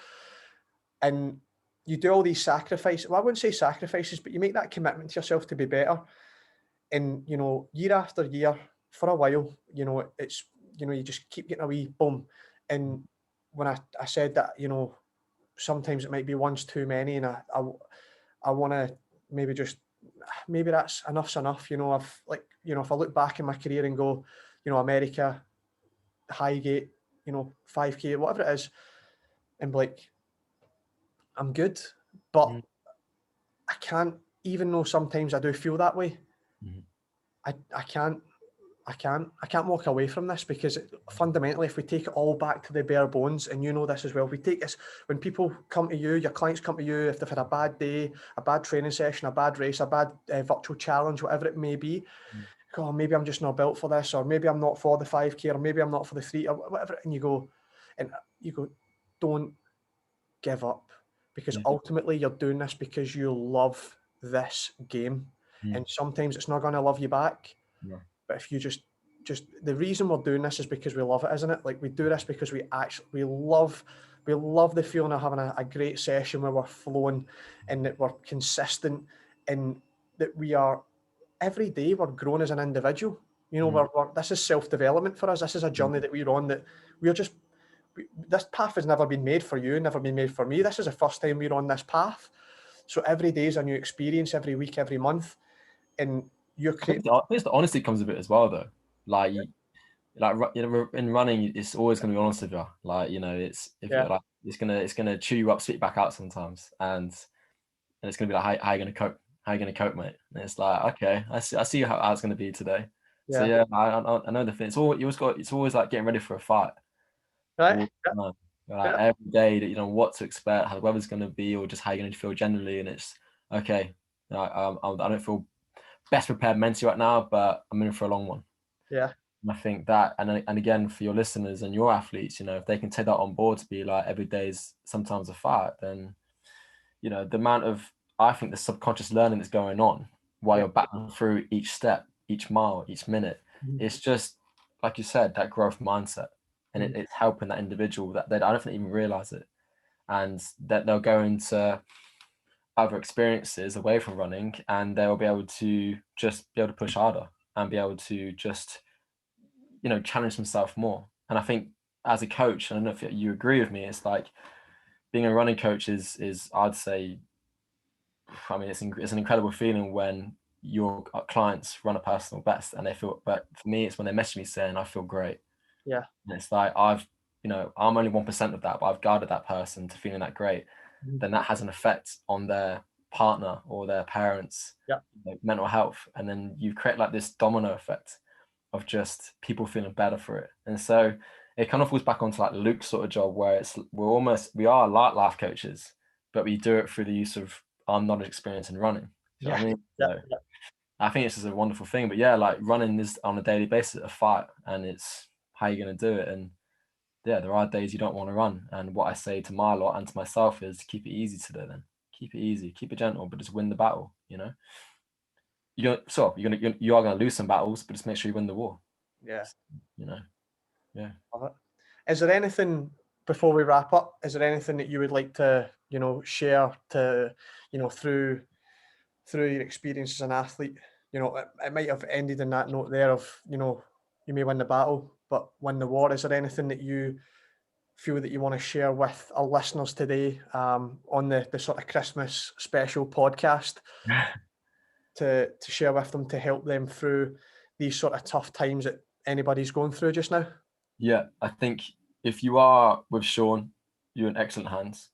And you do all these sacrifices. Well, I wouldn't say sacrifices, but you make that commitment to yourself to be better. And, you know, year after year, for a while, you know, it's, you know, you just keep getting a wee boom. And when I said that, you know, sometimes it might be one's too many, and I want to maybe that's enough's enough. You know, I've, like, you know, if I look back in my career and go, you know, America, Highgate, you know, 5K, whatever it is, and be like, I'm good, but I can't, even though sometimes I do feel that way, I can't walk away from this, because fundamentally, if we take it all back to the bare bones, and you know this as well, we take this, when people come to you, your clients come to you, if they've had a bad day, a bad training session, a bad race, a bad virtual challenge, whatever it may be, oh, maybe I'm just not built for this, or maybe I'm not for the 5K, or maybe I'm not for the 3, or whatever, and you go, don't give up, because ultimately you're doing this because you love this game, and sometimes it's not going to love you back. But if you just the reason we're doing this is because we love it, isn't it? Like, we do this because we love the feeling of having a great session where we're flowing, and that we're consistent, and that we are, every day we're growing as an individual. You know, this is self-development for us. This is a journey that we're on, that we're just, this path has never been made for you, never been made for me. This is the first time we're on this path. So every day is a new experience, every week, every month. And you're creating. I think the honesty comes with it as well, though. Like, you know, in running, it's always going to be honest with you. Like, you know, it's like, it's gonna chew you up, spit back out sometimes, and it's gonna be like, how are you gonna cope? How are you gonna cope, mate? And it's like, okay, I see how it's gonna be today. So yeah, I know the thing. It's always like getting ready for a fight. Right. Like every day, that you know what to expect, how the weather's going to be, or just how you're going to feel generally. And it's okay. I don't feel best prepared mentally right now, but I'm in for a long one. Yeah. And I think that, and again, for your listeners and your athletes, you know, if they can take that on board to be like, every day is sometimes a fight, then, you know, the amount of, I think, the subconscious learning that's going on while you're battling through each step, each mile, each minute, it's just, like you said, that growth mindset. And it's helping that individual that I don't think even realize it, and that they'll go into other experiences away from running, and they'll be able to just be able to push harder and be able to just, you know, challenge themselves more. And I think as a coach, I don't know if you agree with me, it's like being a running coach is I'd say, I mean, it's an incredible feeling when your clients run a personal best and they feel, but for me, it's when they message me saying, I feel great. Yeah. And it's like, you know, I'm only 1% of that, but I've guided that person to feeling that great. Then that has an effect on their partner or their parents, Yeah. like mental health. And then you create like this domino effect of just people feeling better for it. And so it kind of falls back onto like Luke's sort of job, where we are like life coaches, but we do it through the use of our knowledge, experience in running. You know what I mean? Yeah. So I think it's just a wonderful thing. But yeah, like running is on a daily basis a fight, and it's how you're going to do it. And yeah, there are days you don't want to run. And what I say to my lot and to myself is keep it easy today then. Keep it easy, keep it gentle, but just win the battle, you know? You are gonna lose some battles, but just make sure you win the war. Yeah. You know? Yeah. Love it. Is there anything, before we wrap up, is there anything that you would like to, share to, through your experience as an athlete? It might have ended in that note there of, you may win the battle, but win the war. Is there anything that you feel that you want to share with our listeners today, on the sort of Christmas special podcast to share with them to help them through these sort of tough times that anybody's going through just now? Yeah, I think if you are with Sean, you're in excellent hands.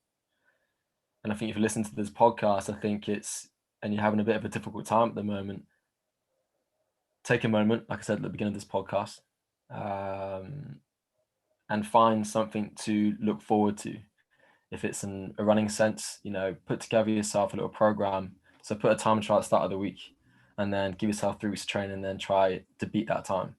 And I think if you listen to this podcast, and you're having a bit of a difficult time at the moment, take a moment, like I said at the beginning of this podcast, and find something to look forward to. If it's in a running sense, put together yourself a little program. So put a time trial at the start of the week, and then give yourself 3 weeks of training, and then try to beat that time.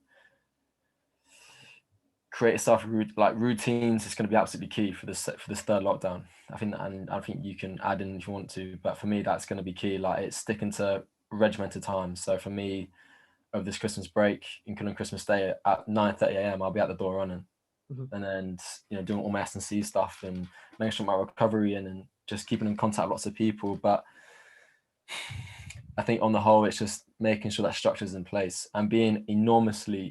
Create yourself like routines. It's going to be absolutely key for this third lockdown. I think you can add in if you want to, but for me, that's going to be key. Like, it's sticking to regimented times. So for me, over this Christmas break, including Christmas Day at 9:30 a.m., I'll be at the door running. And then doing all my S&C stuff and making sure my recovery and just keeping in contact with lots of people. But I think on the whole, it's just making sure that structure is in place and being enormously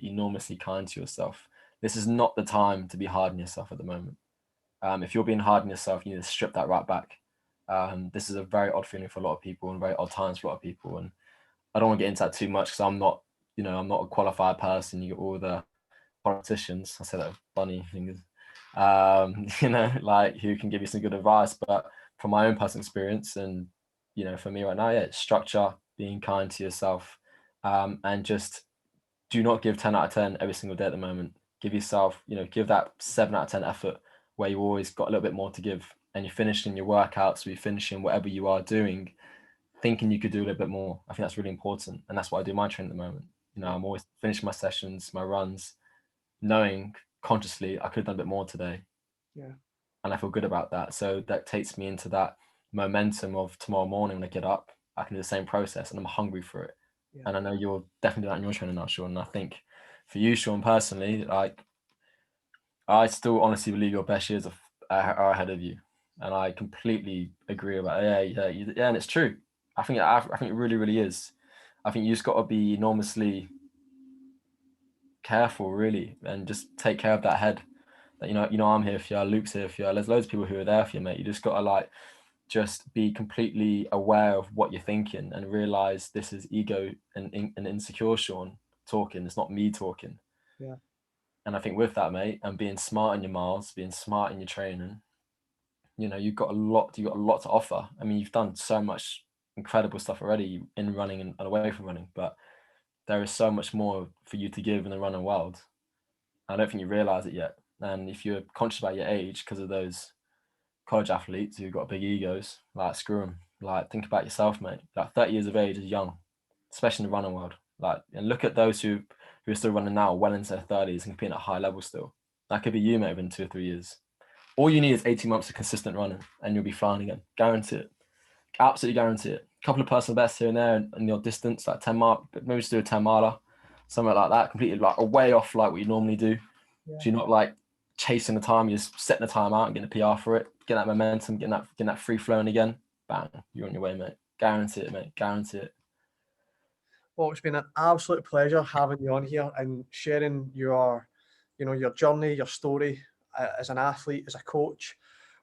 kind to yourself. This is not the time to be hard on yourself at the moment. If you're being hard on yourself, you need to strip that right back. This is a very odd feeling for a lot of people and very odd times for a lot of people. And I don't want to get into that too much because I'm not a qualified person. You get all the politicians, I say that with funny things, like, who can give you some good advice. But from my own personal experience and, for me right now, it's structure, being kind to yourself, and just do not give 10 out of 10 every single day at the moment. Give yourself, give that 7 out of 10 effort where you always got a little bit more to give, and you're finishing your workouts, you're finishing whatever you are doing, thinking you could do a little bit more. I think that's really important. And that's what I do in my training at the moment. I'm always finishing my sessions, my runs, knowing consciously I could have done a bit more today. Yeah. And I feel good about that. So that takes me into that momentum of tomorrow morning when I get up, I can do the same process and I'm hungry for it. Yeah. And I know you're definitely doing that in your training now, Sean. And I think for you, Sean, personally, like, I still honestly believe your best years are ahead of you. And I completely agree about it. Yeah, and it's true. I think it really, really is. I think you just got to be enormously careful, really, and just take care of that head. That I'm here for you, Luke's here for you. There's loads of people who are there for you, mate. You just got to just be completely aware of what you're thinking and realize this is ego and insecure Sean talking. It's not me talking. Yeah. And I think with that, mate, and being smart in your miles, being smart in your training, you've got a lot to offer. I mean, you've done so much incredible stuff already in running and away from running, but there is so much more for you to give in the running world. I don't think you realize it yet. And if you're conscious about your age because of those college athletes who've got big egos, like, screw them. Like, think about yourself, mate. Like, 30 years of age is young, especially in the running world. Like, and look at those who are still running now, well into their 30s and competing at a high level still. That could be you, mate, within 2 or 3 years. All you need is 18 months of consistent running and you'll be flying again. Guarantee it. Absolutely guarantee it. A couple of personal bests here and there in your distance, like 10 mile, maybe just do a 10 miler, something like that, completely like way off like what you normally do. Yeah. So you're not like chasing the time, you're just setting the time out and getting a PR for it, getting that momentum, getting that free flowing again. Bang, you're on your way, mate. Guarantee it, mate. Guarantee it. Well, it's been an absolute pleasure having you on here and sharing your journey, your story as an athlete, as a coach.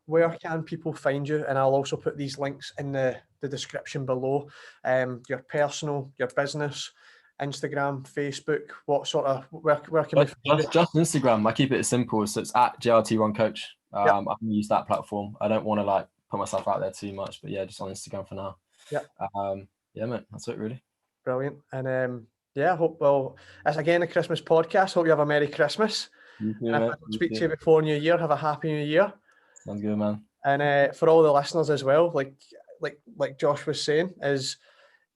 Where can people find you? And I'll also put these links in the description below. Your personal, your business, Instagram, Facebook, where can we find you? Just Instagram. I keep it as simple. So it's at JRT Run Coach. Yep. I can use that platform. I don't want to put myself out there too much, but yeah, just on Instagram for now. Yeah. Yeah, mate. That's it, really. Brilliant. And Yeah, I hope, well, it's again a Christmas podcast. Hope you have a Merry Christmas. You too, And if I mate. don't speak to you before New Year, have a Happy New Year. Sounds good, man. And for all the listeners as well, like Josh was saying, is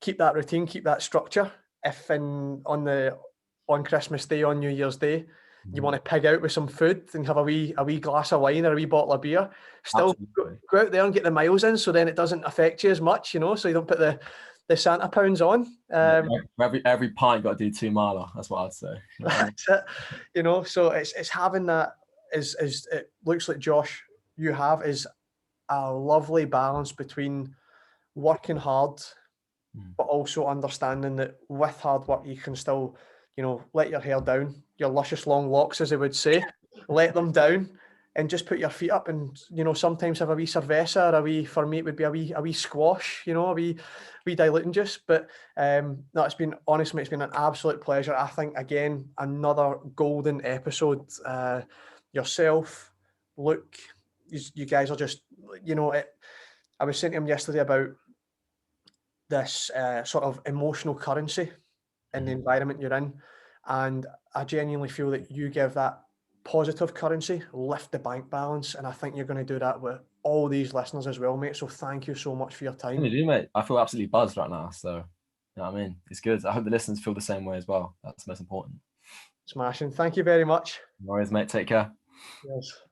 keep that routine, keep that structure. If on Christmas Day, on New Year's Day, you want to pig out with some food and have a wee glass of wine or a wee bottle of beer, still go out there and get the miles in, so then it doesn't affect you as much, so you don't put the Santa pounds on. Every pint you got to do 2 miler. That's what I'd say. That's it. So it's having that is it looks like Josh you have is a lovely balance between working hard but also understanding that with hard work you can still let your hair down, your luscious long locks as they would say, let them down and just put your feet up and sometimes have a wee cerveza or for me it would be a wee squash, a wee diluting juice. But no, it's been an absolute pleasure. I think again another golden episode. Yourself, Luke, you guys are just I was saying to him yesterday about this sort of emotional currency in the environment you're in, and I genuinely feel that you give that positive currency, lift the bank balance, and I think you're going to do that with all these listeners as well, mate. So thank you so much for your time. You do, mate. I feel absolutely buzzed right now, so you know what I mean, it's good. I hope the listeners feel the same way as well. That's the most important. Smashing. Thank you very much. No worries, mate. Take care. Yes.